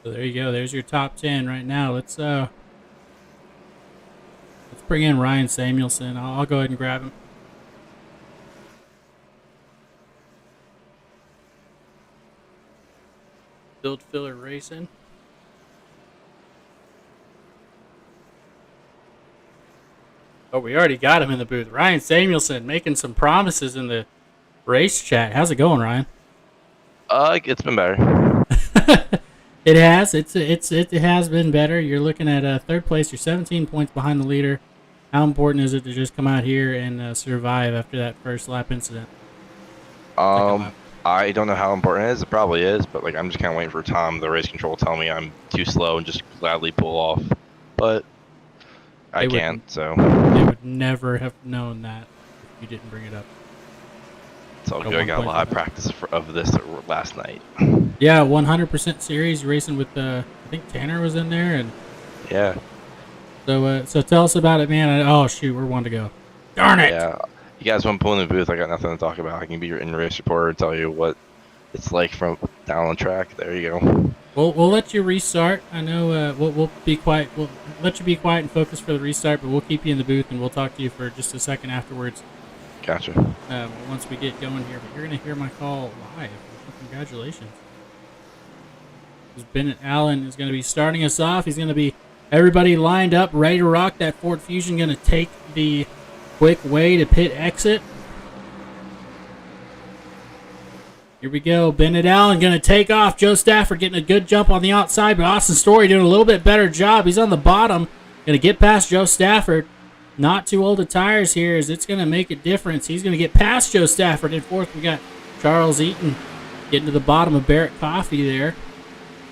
So there you go. There's your top 10 right now. Let's bring in Ryan Samuelson. I'll go ahead and grab him. Build Filler Racing. Oh, we already got him in the booth. Ryan Samuelson making some promises in the race chat. How's it going, Ryan? It's been better. It has. It has been better. You're looking at third place. You're 17 points behind the leader. How important is it to just come out here and survive after that first lap incident? I don't know how important it is. It probably is, but I'm just kind of waiting for Tom, the race control, to tell me I'm too slow and just gladly pull off. But I can't. So they would never have known that if you didn't bring it up. It's all good. I got a lot of practice of this last night. Yeah, 100% series. You're racing with, I think Tanner was in there. And yeah. So tell us about it, man. Oh, shoot, we're one to go. Darn it. Yeah. You guys want to pull in the booth, I got nothing to talk about. I can be your in-race reporter and tell you what it's like from down on track. There you go. We'll let you restart. I know we'll be quiet. We'll let you be quiet and focus for the restart, but we'll keep you in the booth, and we'll talk to you for just a second afterwards. Gotcha. Once we get going here. But you're going to hear my call live. Congratulations. Bennett Allen is going to be starting us off. He's going to be everybody lined up, ready to rock. That Ford Fusion going to take the quick way to pit exit. Here we go. Bennett Allen going to take off. Joe Stafford getting a good jump on the outside, but Austin Story doing a little bit better job. He's on the bottom. Going to get past Joe Stafford. Not too old of tires here, as it's going to make a difference. He's going to get past Joe Stafford. In fourth, we got Charles Eaton getting to the bottom of Barrett Coffee there.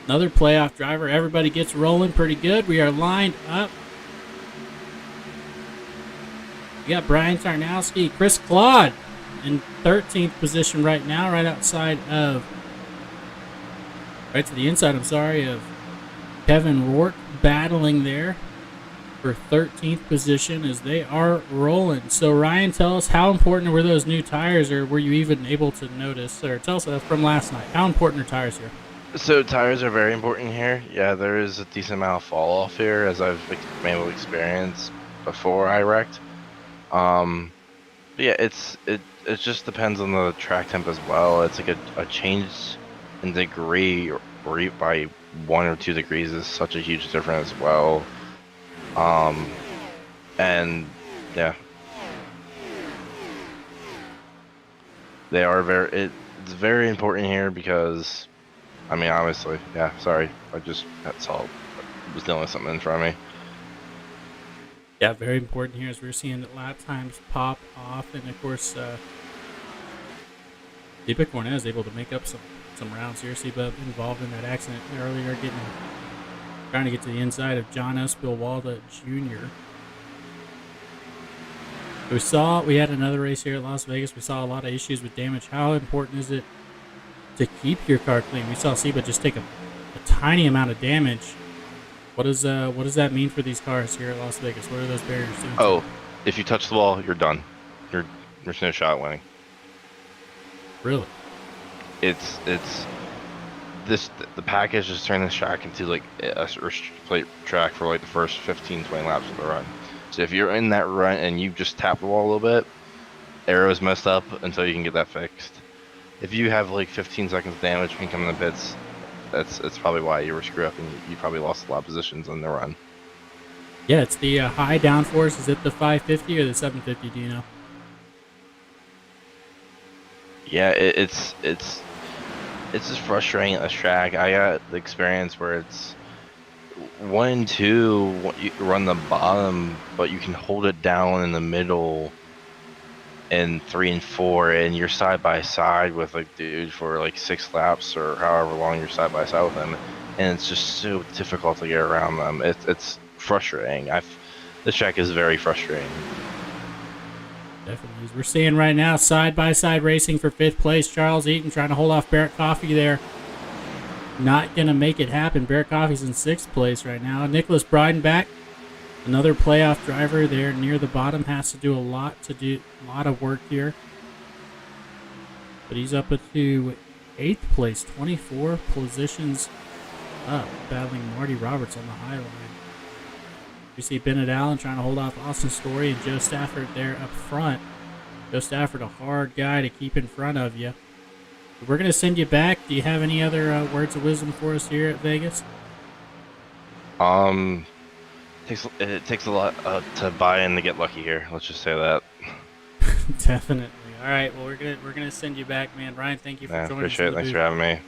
Another playoff driver. Everybody gets rolling pretty good. We are lined up. We got Brian Tarnowski, Chris Claude in 13th position right now, right to the inside, of Kevin Rourke, battling there for 13th position as they are rolling. So Ryan, tell us, how important were those new tires, or were you even able to notice, or tell us from last night, how important are tires here? So tires are very important here. Yeah, there is a decent amount of fall off here, as I've been able to experience before I wrecked. But yeah, it just depends on the track temp as well. It's like a change in degree or by 1 or 2 degrees is such a huge difference as well. And yeah, they are it's very important here because, I mean, obviously, yeah, sorry, I was dealing with something in front of me. Yeah, very important here as we're seeing that lap times pop off, and of course, Deepak Cornett is able to make up some rounds here. Seba involved in that accident earlier, trying to get to the inside of John S. Bilwalda Jr. We had another race here at Las Vegas. We saw a lot of issues with damage. How important is it to keep your car clean? We saw Seba just take a tiny amount of damage. What does that mean for these cars here at Las Vegas? What are those barriers doing? Oh, if you touch the wall, you're done. There's no shot winning. Really? The package just turned this track into like a plate track for like the first 15-20 laps of the run. So if you're in that run and you just tap the wall a little bit, aero's messed up until you can get that fixed. If you have like 15 seconds damage when you come in the pits, that's probably why you were screwed up and you probably lost a lot of positions in the run. Yeah, it's the high downforce. Is it the 550 or the 750? Do you know? Yeah, it's just frustrating at this track. I got the experience where it's 1 and 2, you run the bottom, but you can hold it down in the middle, and 3 and 4, and you're side by side with like dude for like 6 laps or however long you're side by side with them, and it's just so difficult to get around them. It's frustrating. This track is very frustrating. Definitely. As we're seeing right now, side-by-side racing for 5th place. Charles Eaton trying to hold off Barrett Coffey there. Not going to make it happen. Barrett Coffey's in 6th place right now. Nicholas Breidenbach, another playoff driver there near the bottom, has to do a lot of work here. But he's up to 8th place, 24 positions up, battling Marty Roberts on the high line. We see Bennett Allen trying to hold off Austin Story and Joe Stafford there up front. Joe Stafford, a hard guy to keep in front of you. We're going to send you back. Do you have any other words of wisdom for us here at Vegas? It takes a lot to buy in to get lucky here. Let's just say that. Definitely. All right. Well, we're gonna send you back, man. Ryan, thank you for joining us. Appreciate it. Thanks for having me.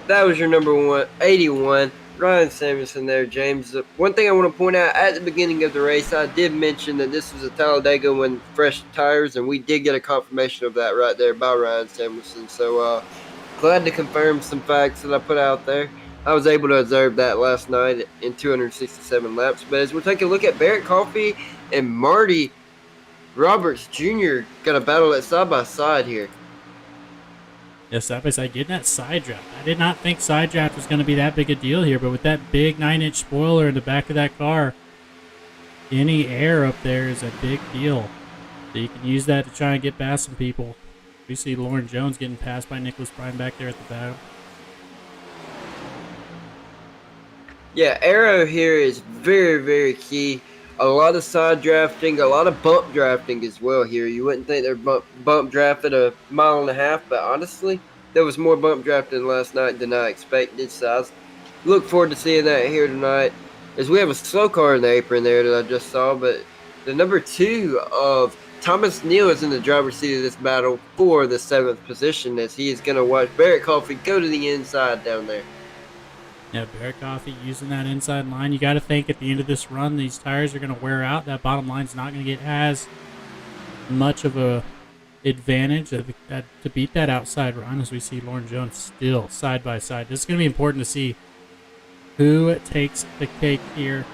That was your number 81. Ryan Samuelson there, James. One thing I want to point out, at the beginning of the race, I did mention that this was a Talladega with fresh tires, and we did get a confirmation of that right there by Ryan Samuelson. So glad to confirm some facts that I put out there. I was able to observe that last night in 267 laps. But as we're taking a look at Barrett Coffey and Marty Roberts Jr. got a battle at side-by-side here. Yes, side by side, getting that side draft. I did not think side draft was going to be that big a deal here, but with that big 9-inch spoiler in the back of that car, any air up there is a big deal. So you can use that to try and get past some people. We see Lauren Jones getting passed by Nicholas Bryan back there at the back. Yeah, aero here is very, very key. A lot of side drafting, a lot of bump drafting as well here. You wouldn't think they're bump drafted a mile and a half, but honestly, there was more bump drafting last night than I expected. So I look forward to seeing that here tonight. As we have a slow car in the apron there that I just saw, but the number 2 of Thomas Neal is in the driver's seat of this battle for the 7th position, as he is going to watch Barrett Coffey go to the inside down there. Yeah, Barrett Coffey using that inside line. You got to think at the end of this run, these tires are going to wear out. That bottom line's not going to get as much of a advantage to beat that outside run, as we see Lauren Jones still side by side. This is going to be important to see who takes the cake here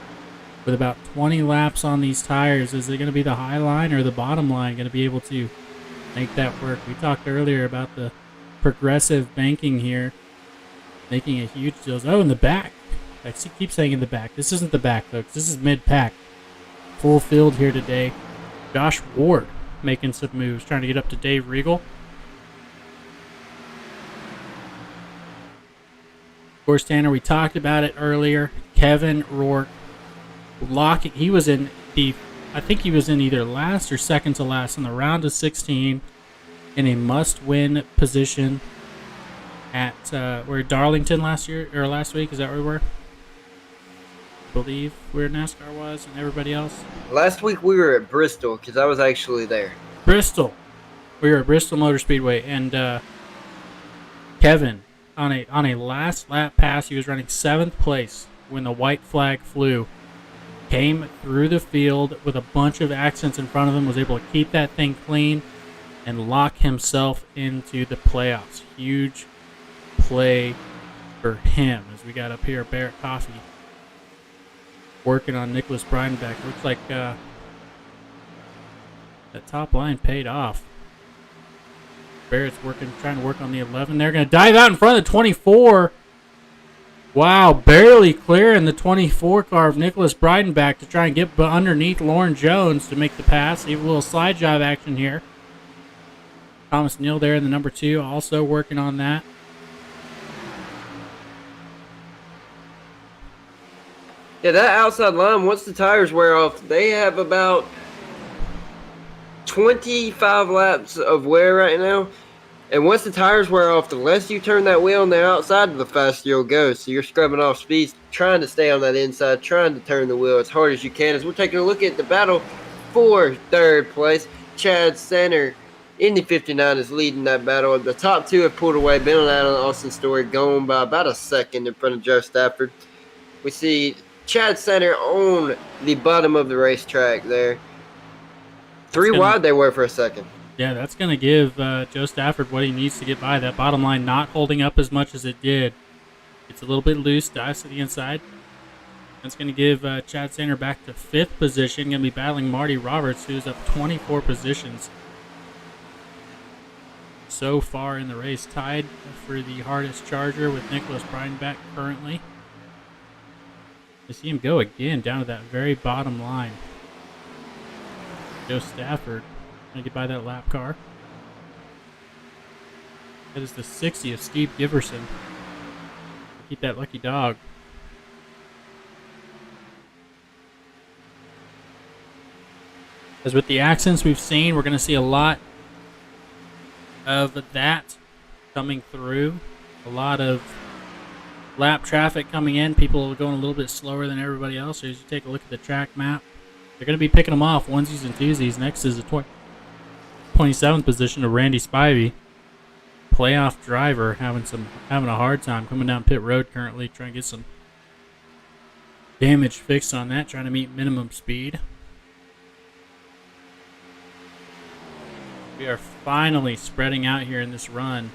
with about 20 laps on these tires. Is it going to be the high line or the bottom line going to be able to make that work? We talked earlier about the progressive banking here, making a huge deal. Oh, in the back. I keep saying in the back. This isn't the back, folks. This is mid-pack. Full field here today. Josh Ward making some moves, trying to get up to Dave Regal. Of course, Tanner, we talked about it earlier. Kevin Rourke locking. He was in the, I think he was in either last or second to last in the round of 16 in a must-win position at where Darlington last week. Is that where we were? I believe where NASCAR was and everybody else. Last week we were at Bristol because I was actually there. Bristol. We were at Bristol Motor Speedway, and Kevin on a last lap pass. He was running 7th place when the white flag flew. Came through the field with a bunch of accidents in front of him. Was able to keep that thing clean and lock himself into the playoffs. Huge play for him as we got up here. Barrett Coffey working on Nicholas Breidenbach. Looks like that top line paid off. Barrett's trying to work on the 11. They're going to dive out in front of the 24. Wow, barely clearing the 24 car of Nicholas Breidenbach to try and get underneath Lauren Jones to make the pass. A little side drive action here. Thomas Neal there in the number 2, also working on that. Yeah, that outside line, once the tires wear off, they have about 25 laps of wear right now. And once the tires wear off, the less you turn that wheel on the outside, the faster you'll go. So you're scrubbing off speeds, trying to stay on that inside, trying to turn the wheel as hard as you can. As we're taking a look at the battle for 3rd place, Chad Center, Indy 59 is leading that battle. The top 2 have pulled away. Ben and Allen, Austin Story going by about a second in front of Joe Stafford. We see Chad Center on the bottom of the racetrack there. 3 wide they were for a second. Yeah, that's going to give Joe Stafford what he needs to get by. That bottom line not holding up as much as it did. It's a little bit loose, dives to the inside. That's going to give Chad Sander back to 5th position. Going to be battling Marty Roberts, who's up 24 positions so far in the race. Tied for the hardest charger with Nicholas Breidenbach currently. To see him go again down to that very bottom line. Joe Stafford trying to get by that lap car. That is the 60 of Steve Giverson. Keep that lucky dog. As with the accidents we've seen, we're going to see a lot of that coming through. A lot of lap traffic coming in. People are going a little bit slower than everybody else. So as you take a look at the track map, they're going to be picking them off onesies and twosies. Next is the 27th position of Randy Spivey. Playoff driver having a hard time coming down pit road currently, trying to get some damage fixed on that, trying to meet minimum speed. We are finally spreading out here in this run.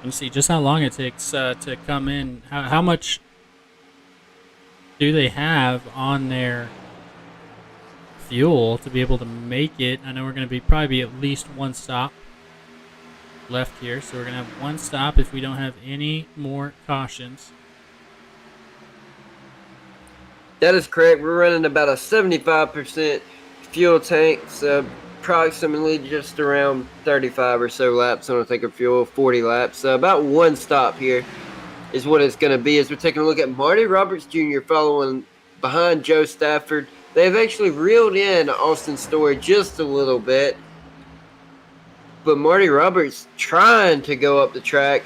Let's see just how long it takes to come in. How much do they have on their fuel to be able to make it? I know we're going to probably be at least one stop left here, so we're going to have one stop if we don't have any more cautions. That is correct. We're running about a 75% fuel tank, so approximately just around 35 or so laps on a tank of fuel, 40 laps. So about one stop here is what it's going to be as we're taking a look at Marty Roberts Jr. following behind Joe Stafford. They've actually reeled in Austin Story just a little bit, but Marty Roberts trying to go up the track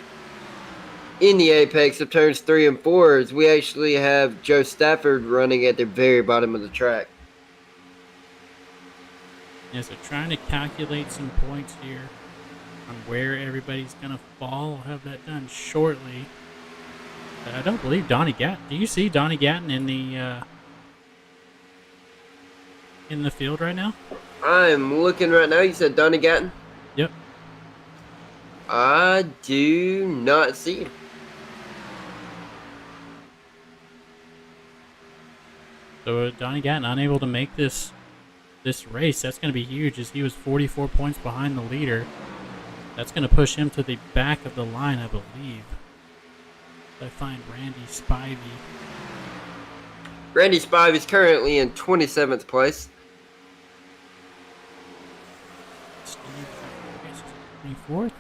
in the apex of turns 3 and 4 as we actually have Joe Stafford running at the very bottom of the track. Yeah, so trying to calculate some points here on where everybody's going to fall. We'll have that done shortly. But I don't believe Donnie Gatton. Do you see Donnie Gatton in the field right now? I'm looking right now. You said Donnie Gatton? Yep. I do not see him. So Donnie Gatton unable to make this race. That's going to be huge, as he was 44 points behind the leader. That's going to push him to the back of the line, I believe. I find Randy Spivey. Randy Spivey's currently in 27th place. Steve, 24th.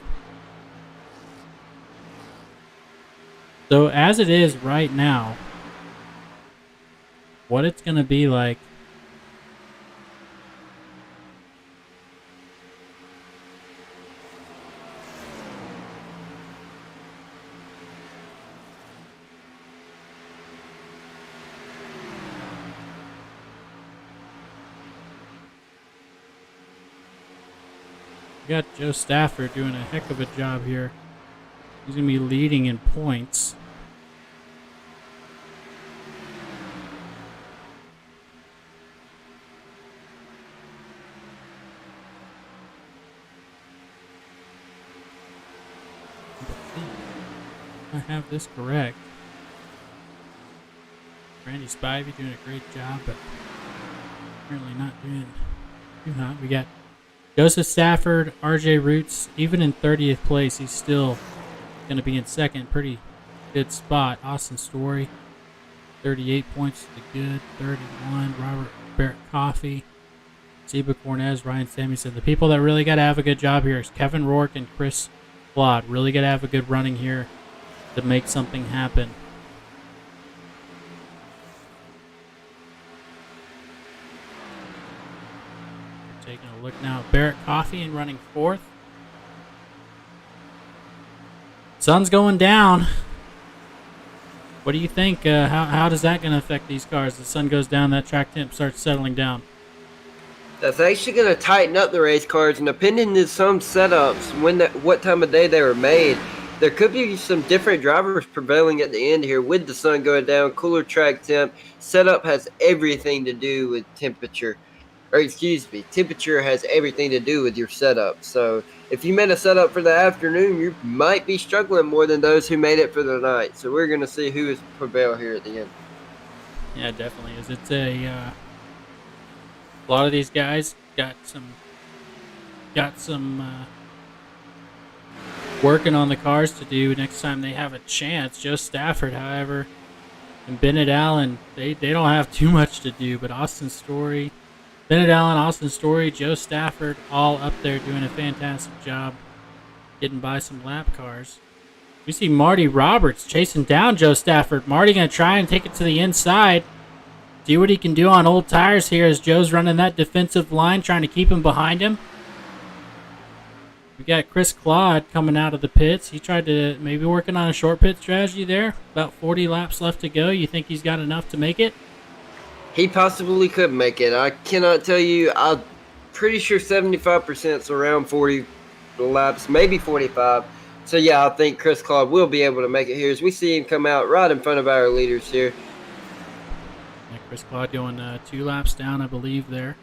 So as it is right now, what it's going to be like we got Joe Stafford doing a heck of a job here. He's going to be leading in points. I have this correct. Randy Spivey doing a great job, but apparently not doing too hot. We got Joseph Stafford, RJ Roots, even in 30th place, he's still going to be in second. Pretty good spot. Austin Story, 38 points to the good. 31, Robert Barrett Coffey, Seba Cornez, Ryan Samuelson. The people that really got to have a good job here is Kevin Rourke and Chris Claude. Really got to have a good running here to make something happen. We're taking a look now at Barrett Coffey and running fourth. Sun's going down. What do you think? How does that going to affect these cars? The sun goes down, that track temp starts settling down. That's actually going to tighten up the race cars, and depending on some setups, what time of day they were made, there could be some different drivers prevailing at the end here with the sun going down, cooler track temp. Setup has everything to do with temperature. Or excuse me, temperature has everything to do with your setup. So if you made a setup for the afternoon, you might be struggling more than those who made it for the night. So we're going to see who is prevail here at the end. Yeah, it definitely is. It's a lot of these guys got some working on the cars to do next time they have a chance. Joe Stafford, however, and Bennett Allen, they don't have too much to do, but Austin Story, Bennett Allen, Austin Story, Joe Stafford, all up there doing a fantastic job getting by some lap cars. We see Marty Roberts chasing down Joe Stafford. Marty going to try and take it to the inside. See what he can do on old tires here as Joe's running that defensive line, trying to keep him behind him. We got Chris Claude coming out of the pits. He tried to maybe working on a short pit strategy there. About 40 laps left to go. You think he's got enough to make it? He possibly could make it. I cannot tell you. I'm pretty sure 75% is around 40 laps, maybe 45. So, yeah, I think Chris Claude will be able to make it here as we see him come out right in front of our leaders here. Yeah, Chris Claude going 2 laps down, I believe, there.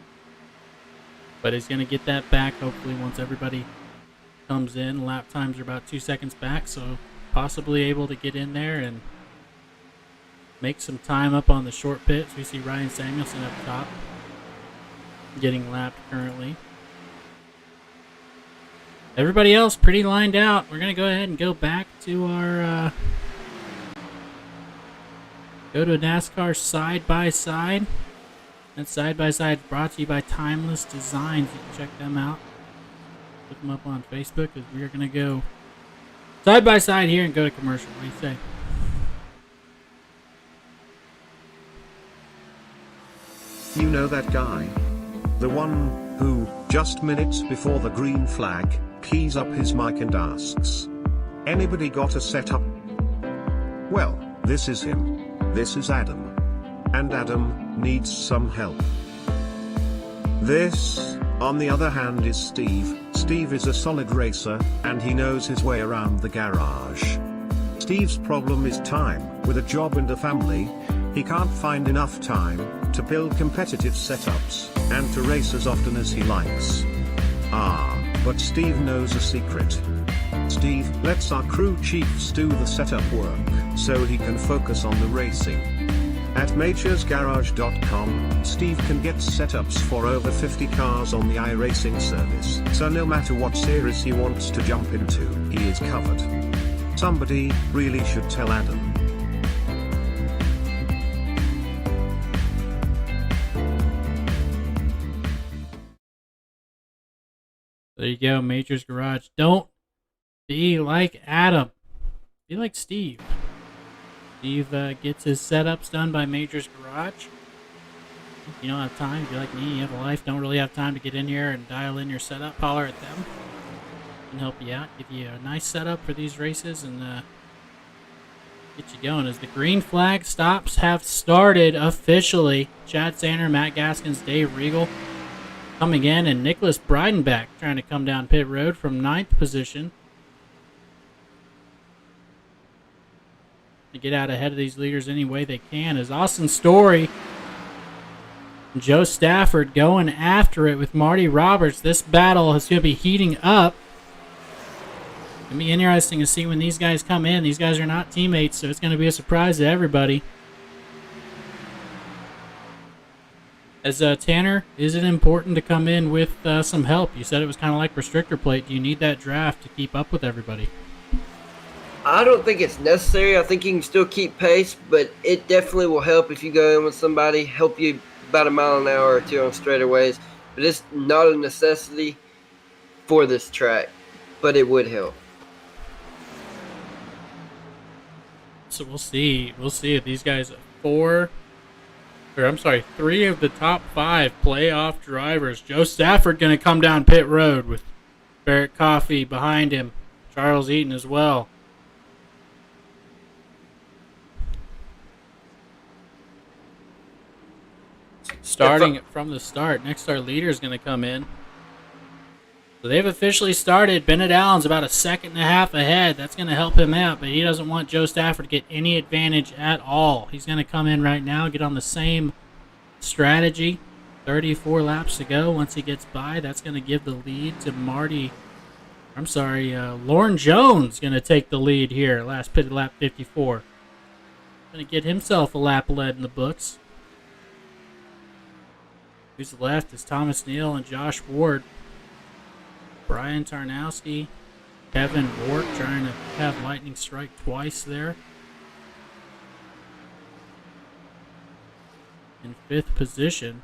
But he's going to get that back, hopefully, once everybody comes in. Lap times are about 2 seconds back, so possibly able to get in there and make some time up on the short pits. We see Ryan Samuelson up top getting lapped currently. Everybody else pretty lined out. We're going to go ahead and go back to our go to a NASCAR side-by-side. That side-by-side brought to you by Timeless Designs. You can check them out. Look them up on Facebook, because we're going to go side-by-side here and go to commercial. What do you say? You know that guy? The one who, just minutes before the green flag, keys up his mic and asks, "Anybody got a setup?" Well, this is him. This is Adam. And Adam needs some help. This, on the other hand, is Steve. Steve is a solid racer, and he knows his way around the garage. Steve's problem is time. With a job and a family, he can't find enough time to build competitive setups and to race as often as he likes. But Steve knows a secret. Steve lets our crew chiefs do the setup work so he can focus on the racing. At majorsgarage.com, Steve can get setups for over 50 cars on the iRacing service, so no matter what series he wants to jump into, he is covered. Somebody really should tell Adam. There you go, Major's Garage. Don't be like Adam. Be like Steve. Steve gets his setups done by Major's Garage. If you don't have time, if you're like me, you have a life, don't really have time to get in here and dial in your setup, holler at them. Can help you out, give you a nice setup for these races, and get you going. As the green flag stops have started officially. Chad Sander, Matt Gaskins, Dave Regal coming in, and Nicholas Breidenbach trying to come down pit road from 9th position to get out ahead of these leaders any way they can. As Austin Story and Joe Stafford going after it with Marty Roberts. This battle is going to be heating up. It's going to be interesting to see when these guys come in. These guys are not teammates, so it's going to be a surprise to everybody. As Tanner, is it important to come in with some help? You said it was kind of like restrictor plate. Do you need that draft to keep up with everybody? I don't think it's necessary. I think you can still keep pace, but it definitely will help if you go in with somebody, help you about a mile an hour or two on straightaways. But it's not a necessity for this track, but it would help. So we'll see. We'll see if these guys three of the top 5 playoff drivers. Joe Stafford going to come down pit road with Barrett Coffey behind him. Charles Eaton as well. Starting from the start. Next, our leader is going to come in. So they've officially started. Bennett Allen's about a second and a half ahead. That's going to help him out, but he doesn't want Joe Stafford to get any advantage at all. He's going to come in right now, get on the same strategy. 34 laps to go. Once he gets by, that's going to give the lead to Lauren Jones going to take the lead here. Last pitted lap 54. Going to get himself a lap lead in the books. Who's left is Thomas Neal and Josh Ward. Brian Tarnowski, Kevin Rourke trying to have lightning strike twice there. In 5th position.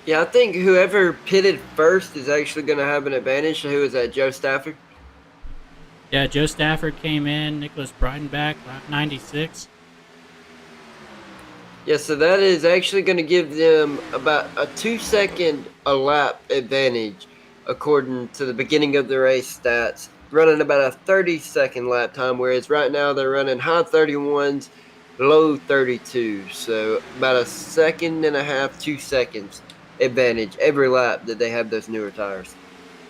Yeah, I think whoever pitted first is actually going to have an advantage. So who is that, Joe Stafford? Yeah, Joe Stafford came in. Nicholas Breidenbach, lap 96. Yeah, so that is actually going to give them about a 2-second a lap advantage according to the beginning of the race stats, running about a 30-second lap time, whereas right now they're running high 31s, low 32. So about a second and a half, 2 seconds advantage every lap that they have those newer tires.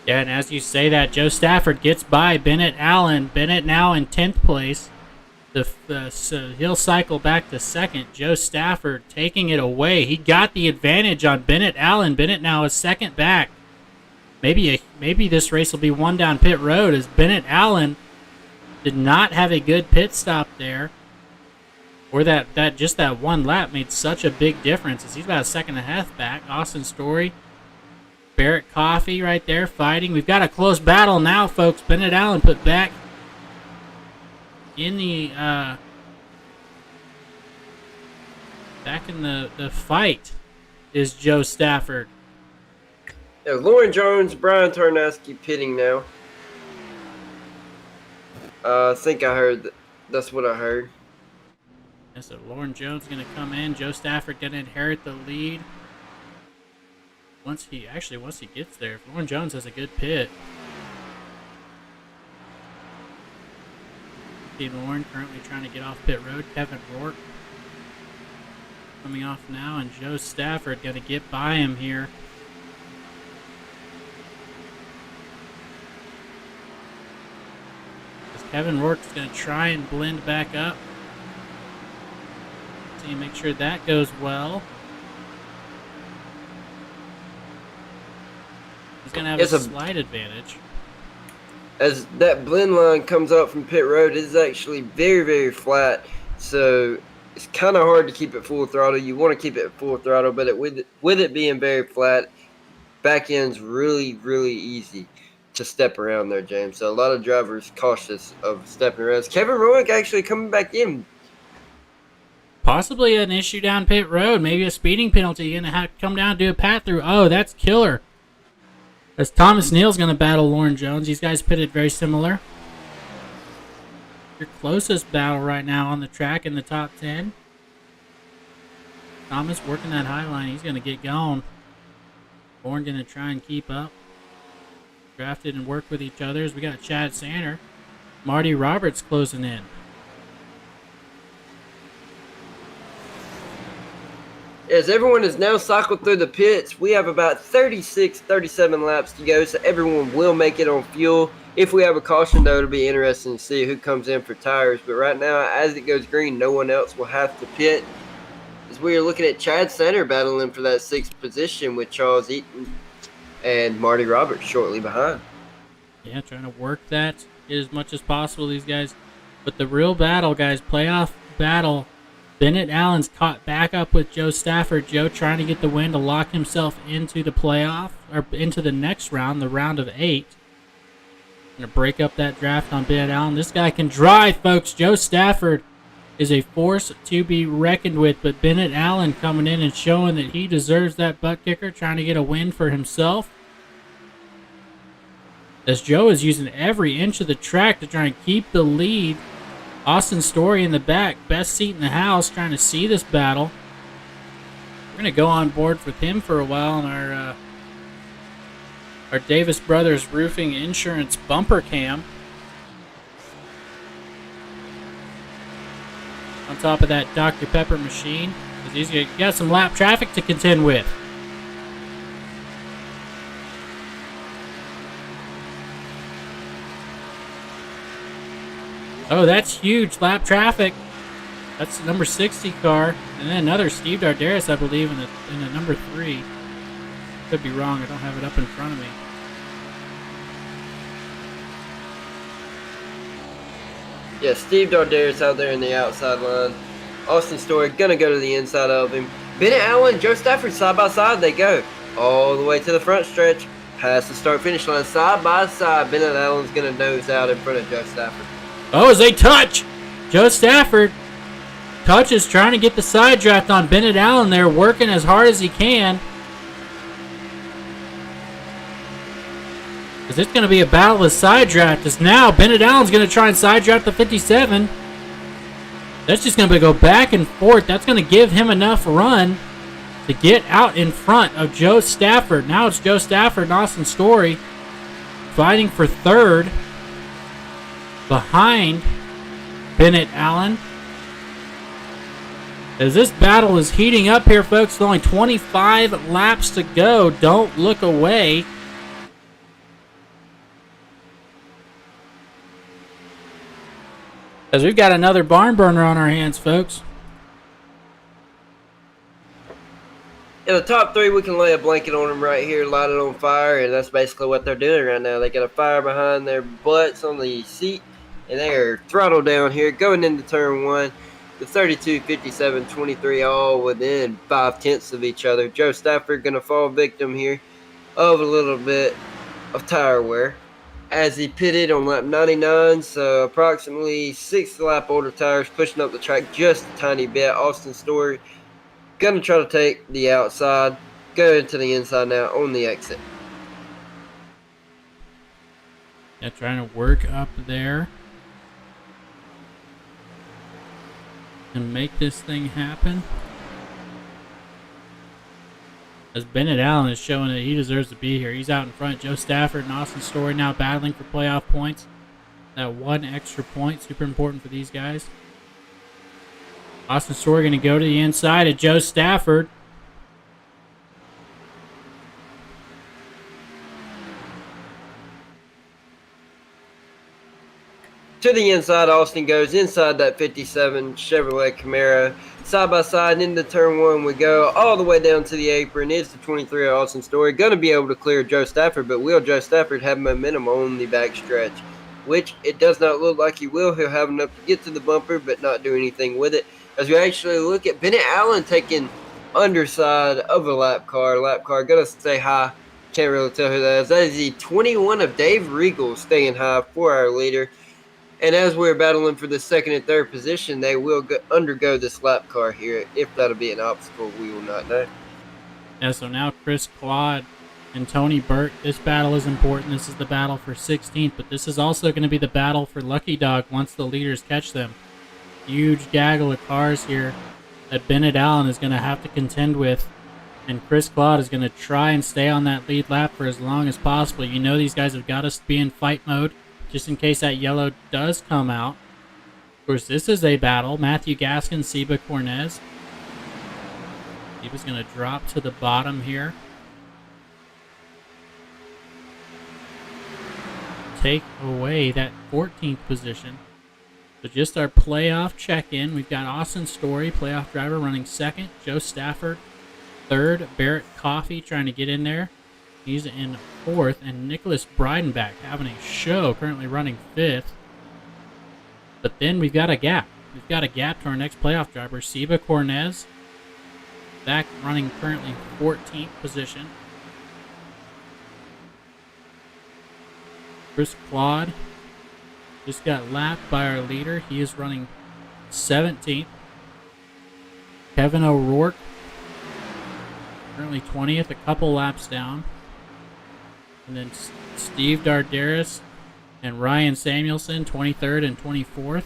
Yeah, and as you say that, Joe Stafford gets by Bennett Allen. Bennett now in 10th place. So he'll cycle back to 2nd. Joe Stafford taking it away. He got the advantage on Bennett Allen. Bennett now is 2nd back. Maybe this race will be one down pit road, as Bennett Allen did not have a good pit stop there. Or that just that one lap made such a big difference, as he's about a second and a half back. Austin Story, Barrett Coffey right there fighting. We've got a close battle now, folks. Bennett Allen put back in the the fight is Joe Stafford. Yeah, Lauren Jones, Brian Tarnowski pitting now. I think I heard that's what I heard. Yeah, so Lauren Jones going to come in. Joe Stafford going to inherit the lead. Once he gets there, if Lauren Jones has a good pit. Lauren currently trying to get off pit road. Kevin Rourke coming off now, and Joe Stafford going to get by him here. Kevin Rourke's going to try and blend back up. See, make sure that goes well. He's going to have a slight advantage. as that blend line comes up from pit road, it is actually very, very flat. So it's kind of hard to keep it full throttle. You want to keep it full throttle, but with it being very flat, back end's really, really easy to step around there, James. So a lot of drivers cautious of stepping around. Is Kevin Rowick actually coming back in? Possibly an issue down pit road. Maybe a speeding penalty. You're going to have to come down and do a pat through. Oh, that's killer. As Thomas Neal's going to battle Lauren Jones. These guys pitted very similar. Your closest battle right now on the track in the top 10. Thomas working that high line. He's going to get going. Lauren going to try and keep up. Drafted and work with each other. We got Chad Sanner. Marty Roberts closing in. As everyone has now cycled through the pits, we have about 36, 37 laps to go, so everyone will make it on fuel. If we have a caution, though, it'll be interesting to see who comes in for tires. But right now, as it goes green, no one else will have to pit. As we are looking at Chad Sanner battling for that 6th position with Charles Eaton and Marty Roberts shortly behind. Yeah, trying to work that, get as much as possible, these guys. But the real battle, guys, playoff battle. Bennett Allen's caught back up with Joe Stafford. Joe trying to get the win to lock himself into the playoff, or into the next round, the round of 8. Going to break up that draft on Bennett Allen. This guy can drive, folks. Joe Stafford is a force to be reckoned with, but Bennett Allen coming in and showing that he deserves that butt kicker, trying to get a win for himself. As Joe is using every inch of the track to try and keep the lead. Austin Story in the back, best seat in the house, trying to see this battle. We're going to go on board with him for a while on our Davis Brothers Roofing Insurance bumper cam. On top of that Dr. Pepper machine, because he's got some lap traffic to contend with. Oh, that's huge lap traffic. That's the number 60 car. And then another Steve Dardaris, I believe, in the number 3. Could be wrong. I don't have it up in front of me. Yeah, Steve Dardaris out there in the outside line. Austin Story gonna go to the inside of him. Bennett Allen, Joe Stafford, side by side they go. All the way to the front stretch. Past the start-finish line, side by side. Bennett Allen's gonna nose out in front of Joe Stafford. Oh, as they touch, Joe Stafford touches, trying to get the side draft on Bennett Allen there, working as hard as he can. Because it's going to be a battle of side draft. As now Bennett Allen's going to try and side draft the 57. That's just going to go back and forth. That's going to give him enough run to get out in front of Joe Stafford. Now it's Joe Stafford and Austin Story fighting for 3rd. Behind Bennett Allen. As this battle is heating up here, folks, with only 25 laps to go. Don't look away. As we've got another barn burner on our hands, folks. In the top 3, we can lay a blanket on them right here, light it on fire, and that's basically what they're doing right now. They got a fire behind their butts on the seat. And they are throttled down here, going into turn 1. The 32, 57, 23, all within 5/10 of each other. Joe Stafford going to fall victim here of a little bit of tire wear as he pitted on lap 99. So approximately 6 lap older tires, pushing up the track just a tiny bit. Austin Story going to try to take the outside, go into the inside now on the exit. Yeah, trying to work up there and make this thing happen. As Bennett Allen is showing that he deserves to be here. He's out in front. Joe Stafford and Austin Story now battling for playoff points. That 1 extra point, super important for these guys. Austin Story going to go to the inside of Joe Stafford. To the inside, Austin goes inside that 57 Chevrolet Camaro. Side by side into turn 1 we go. All the way down to the apron is the 23 Austin Story. Going to be able to clear Joe Stafford, but will Joe Stafford have momentum on the back stretch? which it does not look like he will. He'll have enough to get to the bumper, but not do anything with it. As we actually look at Bennett Allen taking underside of a lap car. Gotta stay high. Can't really tell who that is. That is the 21 of Dave Regal staying high for our leader. And as we're battling for the second and third position, they will undergo this lap car here. If that'll be an obstacle, we will not know. Yeah, so now Chris Claude and Tony Burt. This battle is important. This is the battle for 16th, but this is also going to be the battle for Lucky Dog once the leaders catch them. Huge gaggle of cars here that Bennett Allen is going to have to contend with, and Chris Claude is going to try and stay on that lead lap for as long as possible. You know these guys have got to be in fight mode just in case that yellow does come out. Of course, this is a battle. Matthew Gaskin, Seba Cornez. Seba's going to drop to the bottom here. Take away that 14th position. So just our playoff check-in. We've got Austin Story, playoff driver, running second. Joe Stafford, third. Barrett Coffey trying to get in there. He's in fourth. And Nicholas Breidenbach having a show, currently running fifth. But then we've got a gap. We've got a gap to our next playoff driver, Seba Cornez. Back running currently 14th position. Chris Claude just got lapped by our leader. He is running 17th. Kevin O'Rourke, currently 20th, a couple laps down. And then Steve Darderis and Ryan Samuelson, 23rd and 24th.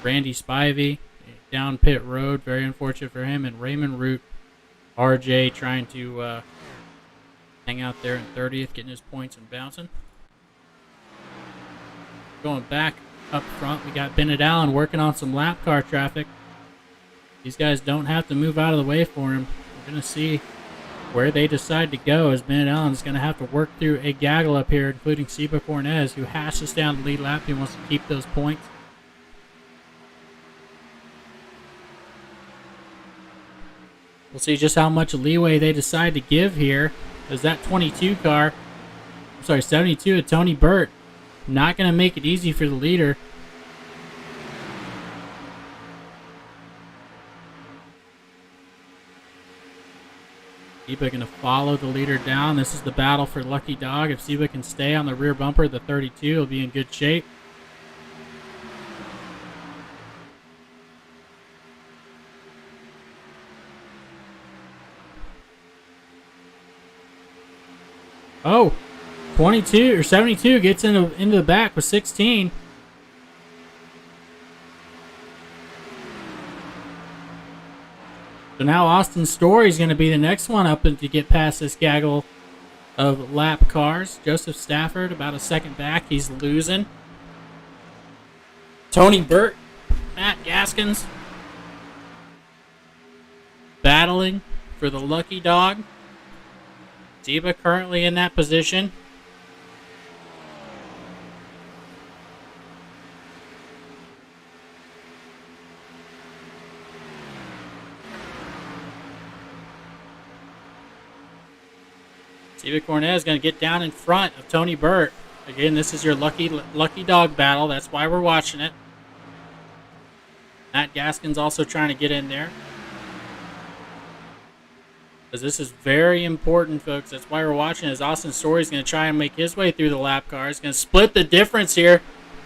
Randy Spivey down pit road, very unfortunate for him. And Raymond Root, RJ trying to hang out there in 30th, getting his points and bouncing. Going back up front, we got Bennett Allen working on some lap car traffic. These guys don't have to move out of the way for him. We're going to see where they decide to go, as Bennett Allen is going to have to work through a gaggle up here, including Seba Cornez, who hashes down the lead lap. He wants to keep those points. We'll see just how much leeway they decide to give here. As that 22 car, 72 of Tony Burt, not going to make it easy for the leader. Seba going to follow the leader down. This is the battle for Lucky Dog. If Seba can stay on the rear bumper, the 32 will be in good shape. Oh, 22 or 72 gets into the back with 16. So now Austin Story is going to be the next one up to get past this gaggle of lap cars. Joseph Stafford about a second back. He's losing. Tony Burt, Matt Gaskins battling for the Lucky Dog. Seba currently in that position. Seba Cornez is going to get down in front of Tony Burt. Again, this is your lucky dog battle. That's why we're watching it. Matt Gaskin's also trying to get in there. Because this is very important, folks. That's why we're watching. As Austin Story is going to try and make his way through the lap car. He's going to split the difference here.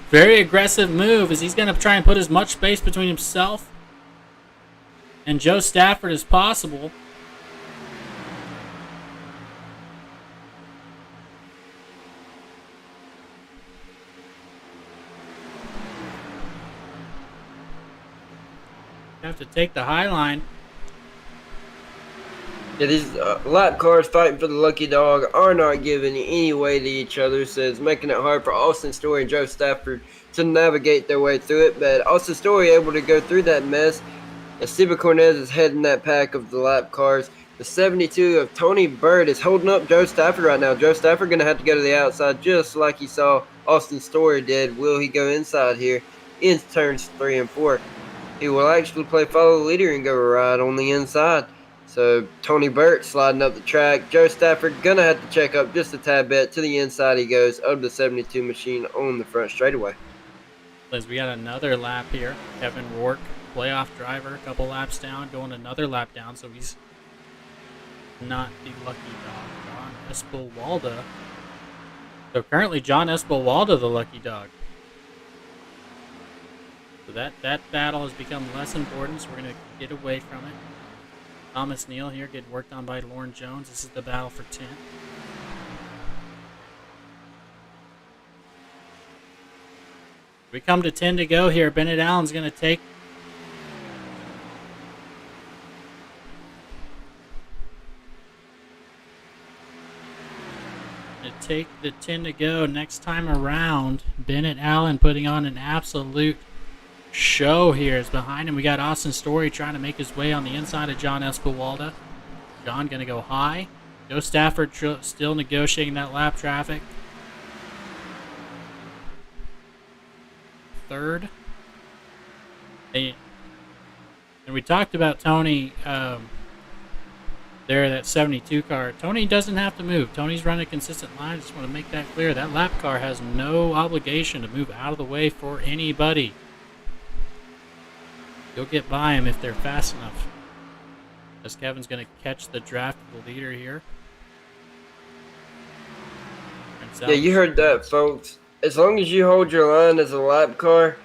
Very aggressive move as he's going to try and put as much space between himself and Joe Stafford as possible. Have to take the high line. Yeah, these lap cars fighting for the Lucky Dog are not giving any way to each other, so it's making it hard for Austin Story and Joe Stafford to navigate their way through it. But Austin Story able to go through that mess, and Seba Cornez is heading that pack of the lap cars. The 72 of Tony Burt is holding up Joe Stafford right now. Joe Stafford going to have to go to the outside just like he saw Austin Story did. Will he go inside here in turns 3 and 4? He will actually play follow the leader and go right on the inside. So Tony Burt sliding up the track. Joe Stafford gonna have to check up just a tad bit. To the inside he goes of the 72 machine on the front straightaway. Liz, we got another lap here. Kevin Rourke, playoff driver, a couple laps down, going another lap down, so he's not the lucky dog. John Espelwalda. So currently John Espelwalda the lucky dog. So that battle has become less important, so we're going to get away from it. Thomas Neal here getting worked on by Lauren Jones. This is the battle for 10. We come to 10 to go here. Bennett Allen's going to take the 10 to go. Next time around, Bennett Allen putting on an absolute show here. Is behind him. We got Austin Story trying to make his way on the inside of John Espelwalda. John going to go high. Joe Stafford still negotiating that lap traffic. Third. And we talked about Tony there, that 72 car. Tony doesn't have to move. Tony's running a consistent line. I just want to make that clear. That lap car has no obligation to move out of the way for anybody. You'll get by him if they're fast enough. As Kevin's going to catch the draft of the leader here. Yeah, you heard that, folks. As long as you hold your line as a lap car,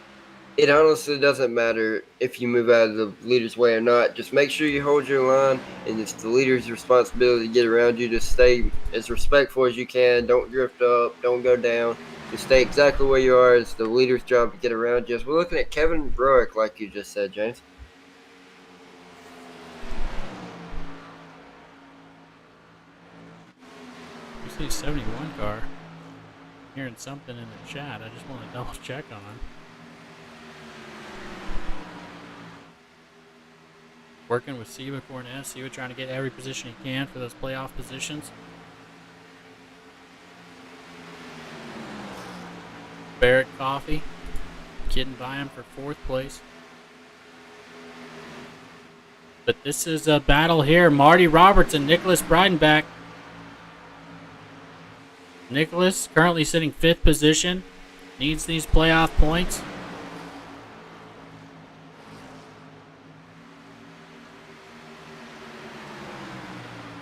it honestly doesn't matter if you move out of the leader's way or not. Just make sure you hold your line, and it's the leader's responsibility to get around you. Just stay as respectful as you can. Don't drift up. Don't go down. Just stay exactly where you are. It's the leader's job to get around you. We're looking at Kevin Rourke, like you just said, James. You see 71 car. Hearing something in the chat. I just want to double check on. Working with Siva Cornez. Siva trying to get every position he can for those playoff positions. Barrett Coffee getting by him for 4th place. But this is a battle here. Marty Roberts and Nicholas Breidenbach. Nicholas currently sitting 5th position. Needs these playoff points.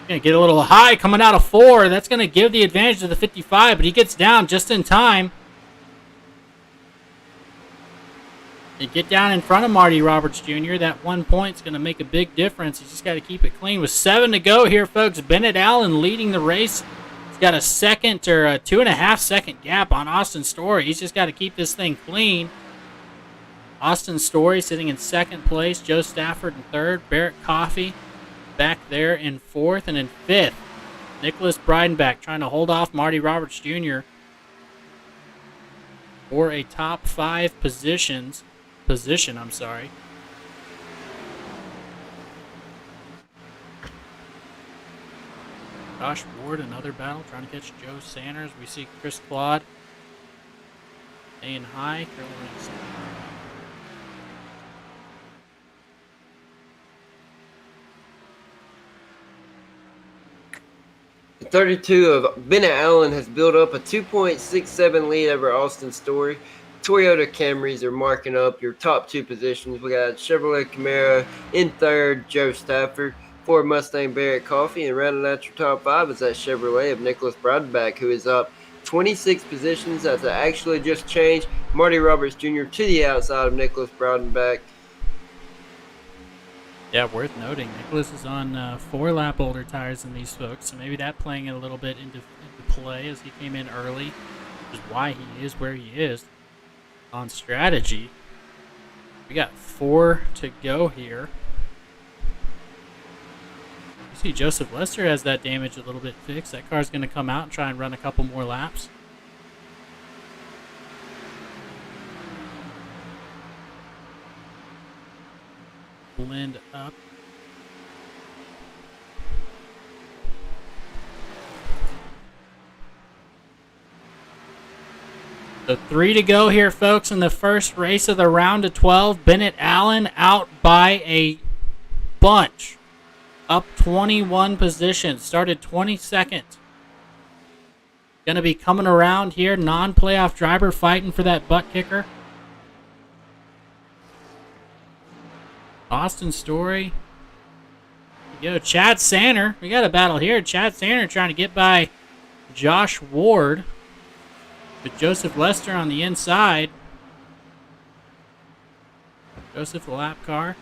Gonna get a little high coming out of 4. That's gonna give the advantage to the 55, but he gets down just in time. You get down in front of Marty Roberts Jr. That 1 point's gonna make a big difference. He's just got to keep it clean. With 7 to go here, folks. Bennett Allen leading the race. He's got a 2.5 second gap on Austin Story. He's just got to keep this thing clean. Austin Story sitting in 2nd place. Joe Stafford in 3rd. Barrett Coffee back there in 4th, and in 5th, Nicholas Breidenbach trying to hold off Marty Roberts Jr. for a top 5 position. Josh Ward, another battle, trying to catch Joe Sanders. We see Chris Claude staying high. The 32 of Bennett Allen has built up a 2.67 lead over Austin Story. Toyota Camrys are marking up your top 2 positions. We got Chevrolet Camaro in 3rd, Joe Stafford. Ford Mustang Barrett Coffee, and rounding out your top 5 is that Chevrolet of Nicholas Breidenbach, who is up 26 positions. That's actually just changed. Marty Roberts Jr. to the outside of Nicholas Breidenbach. Yeah, worth noting, Nicholas is on 4-lap older tires than these folks, so maybe that playing it a little bit into play as he came in early, which is why he is where he is on strategy. We got 4 to go here. You see Joseph Lester has that damage a little bit fixed. That car's going to come out and try and run a couple more laps. Blend up. So 3 to go here, folks, in the first race of the round of 12. Bennett Allen out by a bunch up 21 positions. Started 22nd. Going to be coming around here. Non-playoff driver fighting for that butt kicker. Austin Story. Yo, Chad Sanner. We got a battle here. Chad Sanner trying to get by Josh Ward. With Joseph Lester on the inside. Joseph, the lap car.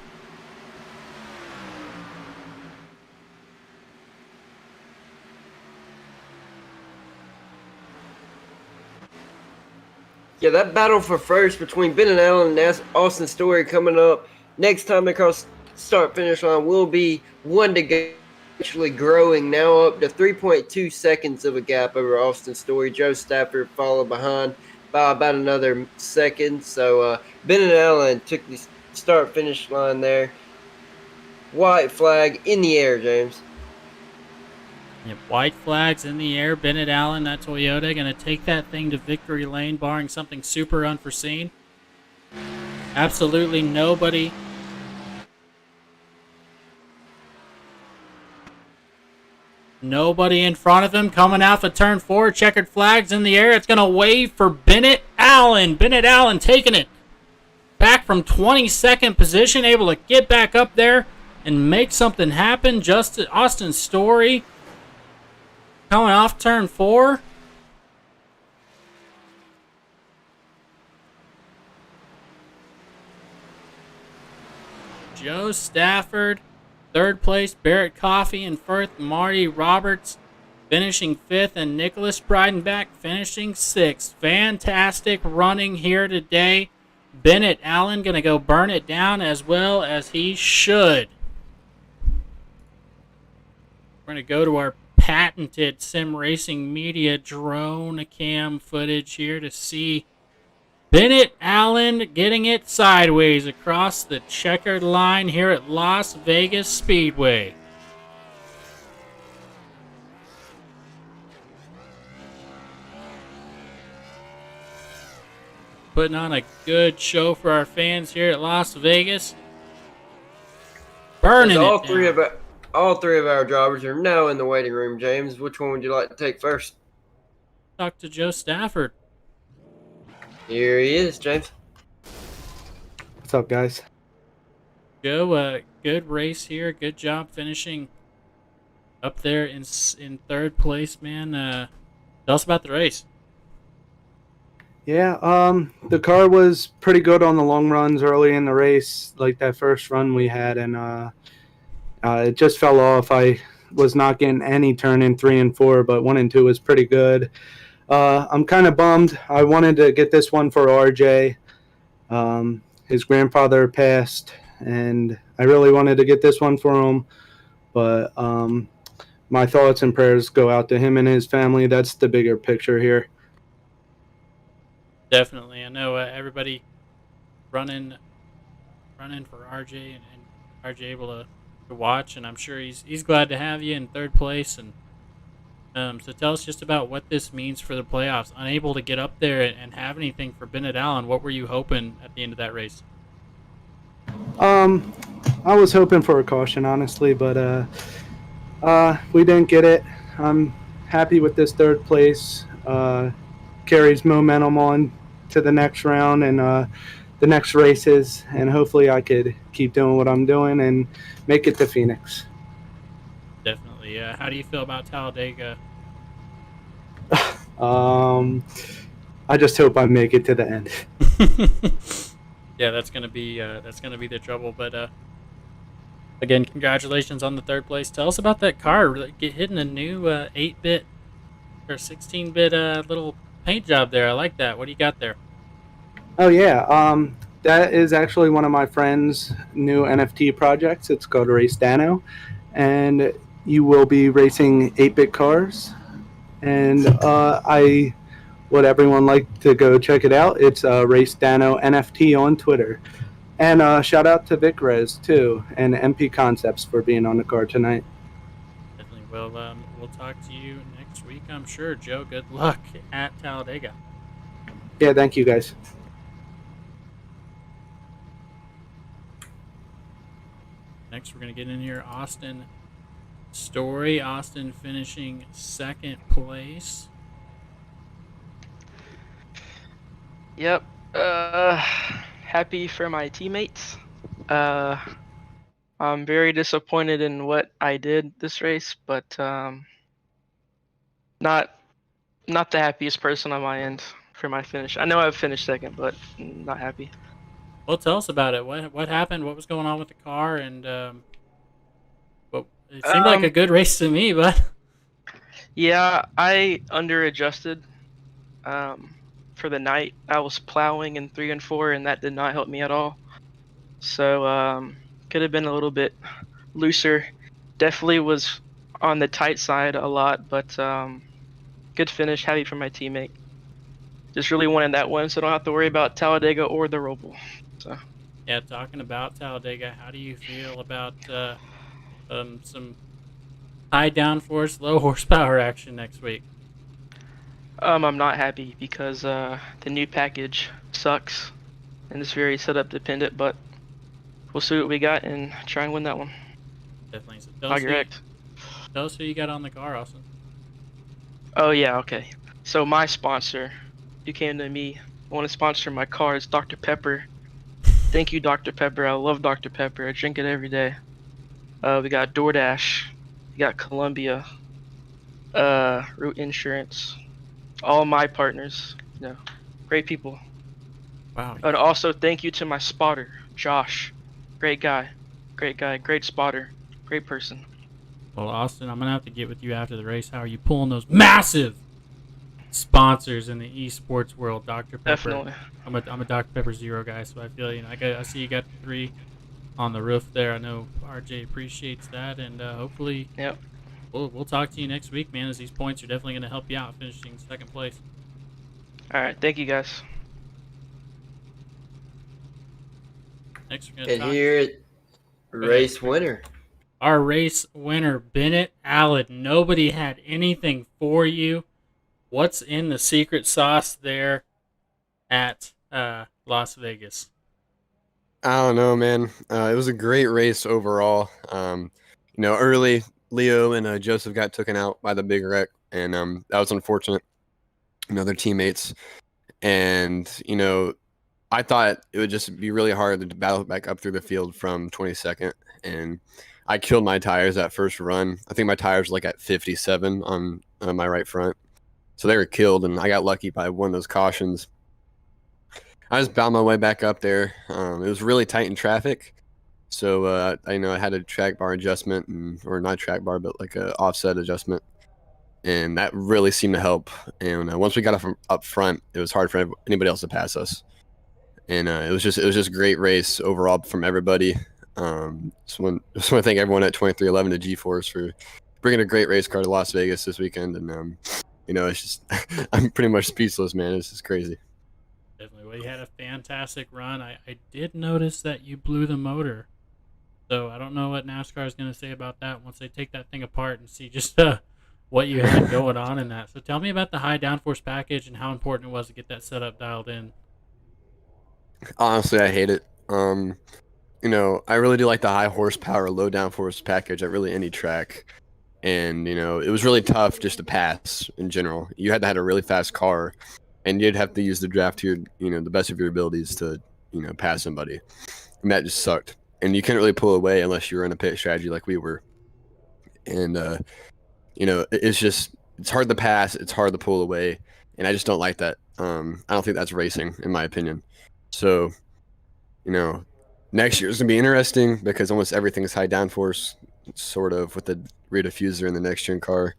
Yeah, that battle for first between Bennett Allen and Austin Story coming up next time they cross start-finish line will be one to go. Actually growing now up to 3.2 seconds of a gap over Austin Story. Joe Stafford followed behind by about another second. So Bennett Allen took the start-finish line there. White flag in the air, James. Yep, white flags in the air. Bennett Allen, that Toyota, going to take that thing to victory lane, barring something super unforeseen. Absolutely nobody. Nobody in front of him coming out for turn 4. Checkered flags in the air. It's going to wave for Bennett Allen. Bennett Allen taking it back from 22nd position, able to get back up there and make something happen. Just Austin Story coming off turn 4. Joe Stafford, 3rd place. Barrett Coffey in 4th. Marty Roberts finishing 5th. And Nicholas Breidenbach finishing 6th. Fantastic running here today. Bennett Allen going to go burn it down as well as he should. We're going to go to our patented Sim Racing Media drone cam footage here to see Bennett Allen getting it sideways across the checkered line here at Las Vegas Speedway. Putting on a good show for our fans here at Las Vegas. Burning all it three down. All three of our drivers are now in the waiting room, James. Which one would you like to take first? Talk to Joe Stafford. Here he is, James. What's up, guys? Joe, good race here. Good job finishing up there in 3rd place, man. Tell us about the race. Yeah, the car was pretty good on the long runs early in the race, like that first run we had, and it just fell off. I was not getting any turn in 3 and 4, but 1 and 2 was pretty good. I'm kind of bummed. I wanted to get this one for RJ. His grandfather passed, and I really wanted to get this one for him. But my thoughts and prayers go out to him and his family. That's the bigger picture here. Definitely. I know everybody running for RJ and RJ able to watch, and I'm sure he's glad to have you in 3rd place. And so tell us just about what this means for the playoffs. Unable to get up there and have anything for Bennett Allen. What were you hoping at the end of that race? I was hoping for a caution, honestly, but we didn't get it. I'm happy with this 3rd place. Carries momentum on to the next round and the next races, and hopefully I could keep doing what I'm doing and make it to Phoenix. Definitely. How do you feel about Talladega? I just hope I make it to the end. Yeah, that's gonna be the trouble. But again, congratulations on the 3rd place. Tell us about that car hitting a new 8-bit or 16-bit little paint job there. I like that. What do you got there? Oh yeah, that is actually one of my friend's new NFT projects. It's called Race Dano, and you will be racing 8-bit cars. And I would everyone like to go check it out. It's Race Dano NFT on Twitter. And shout out to Vic Rez too, and MP Concepts for being on the car tonight. Definitely. Well, we'll talk to you next week, I'm sure. Joe, good luck at Talladega. Yeah, thank you guys. Next, we're going to get in here Austin Story, Austin finishing second place. Yep. Happy for my teammates. I'm very disappointed in what I did this race, but not the happiest person on my end for my finish. I know I've finished second, but not happy. Well, tell us about it. What happened? What was going on with the car? And well, it seemed like a good race to me, but Yeah, I under-adjusted for the night. I was plowing in 3 and 4, and that did not help me at all. So could have been a little bit looser. Definitely was on the tight side a lot, but good finish. Happy for my teammate. Just really wanted that one, so I don't have to worry about Talladega or the Roval. So yeah, talking about Talladega, how do you feel about some high downforce, low horsepower action next week? I'm not happy because the new package sucks and it's very setup dependent, but we'll see what we got and try and win that one. Definitely. So tell us who you got on the car, Austin. Oh yeah, okay. So my sponsor, you came to me, want to sponsor my car, is Dr. Pepper. Thank you, Dr. Pepper. I love Dr. Pepper. I drink it every day. We got DoorDash, we got Columbia, Root Insurance, all my partners. You know, great people. Wow. And also thank you to my spotter, Josh. Great guy, great spotter, great person. Well, Austin, I'm gonna have to get with you after the race. How are you pulling those massive sponsors in the esports world, Dr. Pepper? Definitely. I'm a Dr. Pepper Zero guy, so I feel I see you got 3 on the roof there. I know RJ appreciates that, and hopefully, yep. We'll talk to you next week, man. As these points are definitely gonna help you out finishing second place. All right, thank you guys. Next, we're gonna And talk. here, race winner. Our race winner, Bennett Allen. Nobody had anything for you. What's in the secret sauce there at Las Vegas? I don't know, man. It was a great race overall. Early Leo and Joseph got taken out by the big wreck, and that was unfortunate. Their teammates, and I thought it would just be really hard to battle back up through the field from 22nd, and I killed my tires that first run. I think my tires were like at 57 on my right front, so they were killed, and I got lucky by one of those cautions. I just bound my way back up there. It was really tight in traffic, so I had a track bar adjustment, or not track bar, but like a offset adjustment, and that really seemed to help. And once we got up front, it was hard for anybody else to pass us. And it was just a great race overall from everybody. Just want to thank everyone at 2311 to G-Force for bringing a great race car to Las Vegas this weekend. And it's just I'm pretty much speechless, man. It's just crazy. Definitely. Well, you had a fantastic run. I did notice that you blew the motor. So I don't know what NASCAR is going to say about that once they take that thing apart and see just what you had going on in that. So tell me about the high downforce package and how important it was to get that setup dialed in. Honestly, I hate it. I really do like the high horsepower, low downforce package at really any track. And, it was really tough just to pass in general. You had to have a really fast car, and you'd have to use the draft to your, the best of your abilities to, pass somebody. And that just sucked. And you couldn't really pull away unless you were in a pit strategy like we were. And, it's hard to pass. It's hard to pull away. And I just don't like that. I don't think that's racing, in my opinion. So, next year is going to be interesting because almost everything is high downforce, sort of, with the rear diffuser in the next gen car.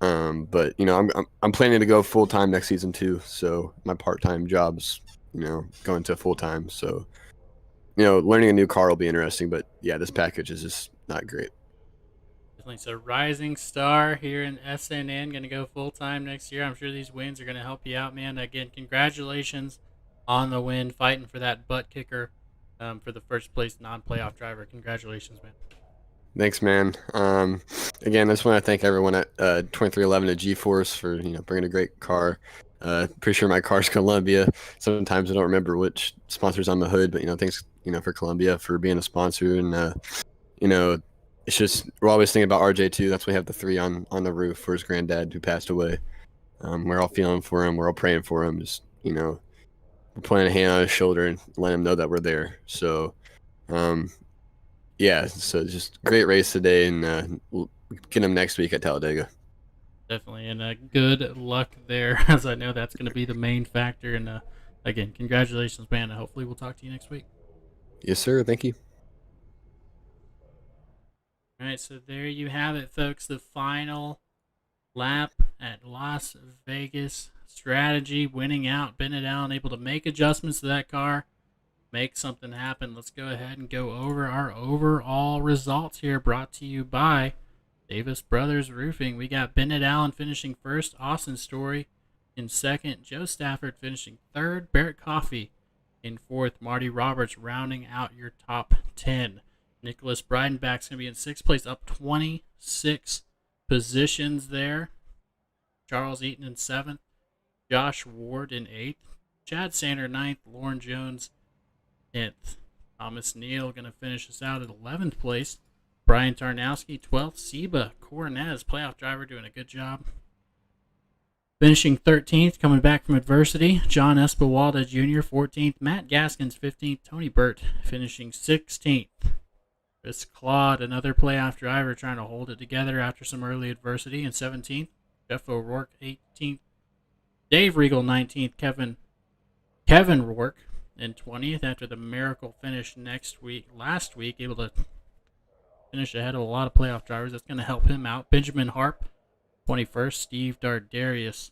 But I'm planning to go full time next season too. So my part time job's going to full time. So learning a new car will be interesting. But yeah, this package is just not great. Definitely. So rising star here in SNN, going to go full time next year. I'm sure these wins are going to help you out, man. Again, congratulations on the win, fighting for that butt kicker for the first place non-playoff driver. Congratulations, man. Thanks, man. Again, I just want to thank everyone at 2311 at G-Force for bringing a great car. Pretty sure my car's Columbia. Sometimes I don't remember which sponsor's on the hood, but thanks for Columbia for being a sponsor, and it's just we're always thinking about RJ too. That's why we have the 3 on the roof for his granddad who passed away. We're all feeling for him. We're all praying for him. Just we're putting a hand on his shoulder and letting him know that we're there. So, yeah. So just great race today, and we'll get him next week at Talladega. Definitely, and good luck there, as I know that's going to be the main factor. And again, congratulations, man. And hopefully we'll talk to you next week. Yes, sir. Thank you. All right, so there you have it, folks. The final lap at Las Vegas. Strategy winning out. Bennett Allen able to make adjustments to that car, make something happen. Let's go ahead and go over our overall results here, brought to you by Davis Brothers Roofing. We got Bennett Allen finishing first, Austin Story in second, Joe Stafford finishing third, Barrett Coffey in fourth, Marty Roberts rounding out your top 10. Nicholas Breidenbach's going to be in sixth place, up 26 positions there. Charles Eaton in seventh, Josh Ward in eighth, Chad Sander ninth, Lauren Jones 10th. Thomas Neal going to finish us out at 11th place. Brian Tarnowski 12th. Seba Cornez, playoff driver, doing a good job. Finishing 13th, coming back from adversity, John Espawalda Jr. 14th. Matt Gaskins 15th. Tony Burt finishing 16th. Chris Claude, another playoff driver, trying to hold it together after some early adversity, in 17th. Jeff O'Rourke 18th. Dave Regal 19th. Kevin Rourke in 20th after the miracle finish last week, able to finish ahead of a lot of playoff drivers. That's going to help him out. Benjamin Harp 21st. Steve Dardarius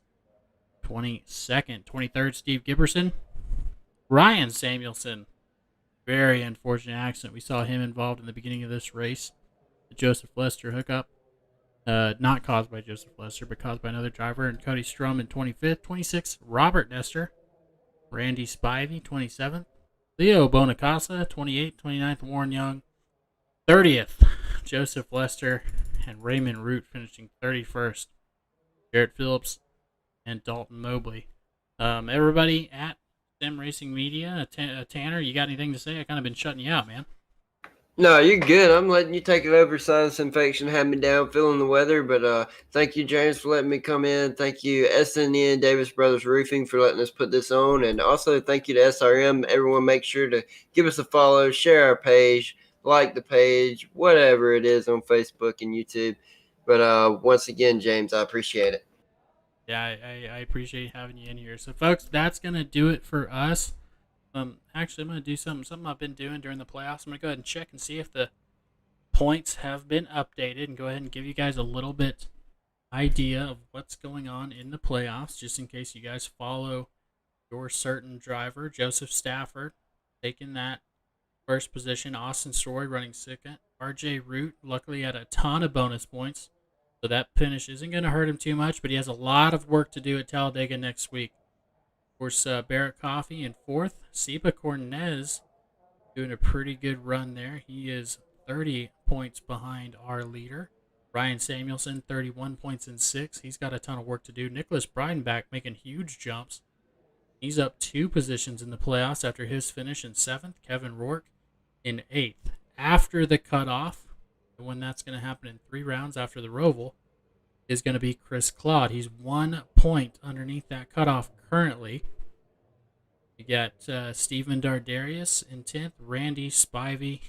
22nd. 23rd, Steve Gibberson. Ryan Samuelson, very unfortunate accident. We saw him involved in the beginning of this race. The Joseph Lester hookup. Not caused by Joseph Lester, but caused by another driver. And Cody Strum in 25th. 26th, Robert Nestor. Randy Spivey, 27th. Leo Bonacasa, 28th. 29th, Warren Young. 30th, Joseph Lester. And Raymond Root finishing 31st. Garrett Phillips and Dalton Mobley. Everybody at Sim Racing Media, Tanner, you got anything to say? I kind of been shutting you out, man. No, you're good. I'm letting you take it over. Sinus infection had me down, feeling the weather. But thank you, James, for letting me come in. Thank you, SNN Davis Brothers Roofing, for letting us put this on. And also thank you to SRM. Everyone make sure to give us a follow, share our page, like the page, whatever it is on Facebook and YouTube. But once again, James, I appreciate it. Yeah, I appreciate having you in here. So, folks, that's going to do it for us. Actually, I'm going to do something I've been doing during the playoffs. I'm going to go ahead and check and see if the points have been updated and go ahead and give you guys a little bit idea of what's going on in the playoffs, just in case you guys follow your certain driver. Joseph Stafford taking that first position. Austin Story running second. RJ Root luckily had a ton of bonus points, so that finish isn't going to hurt him too much, but he has a lot of work to do at Talladega next week. Of course, Barrett Coffey in fourth. Seba Cornez doing a pretty good run there. He is 30 points behind our leader. Ryan Samuelson, 31 points in sixth. He's got a ton of work to do. Nicholas Breidenbach making huge jumps. He's up 2 positions in the playoffs after his finish in seventh. Kevin Rourke in eighth. After the cutoff, when that's going to happen in 3 rounds after the Roval, is going to be Chris Claude. He's 1 point underneath that cutoff currently. You got Stephen Dardarius in 10th, Randy Spivey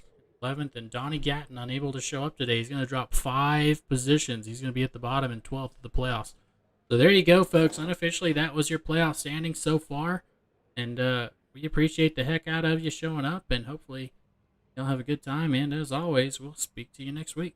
11th, and Donnie Gatton unable to show up today. He's going to drop 5 positions. He's going to be at the bottom in 12th of the playoffs. So there you go, folks. Unofficially, that was your playoff standing so far. And we appreciate the heck out of you showing up, and hopefully you'll have a good time. And as always, we'll speak to you next week.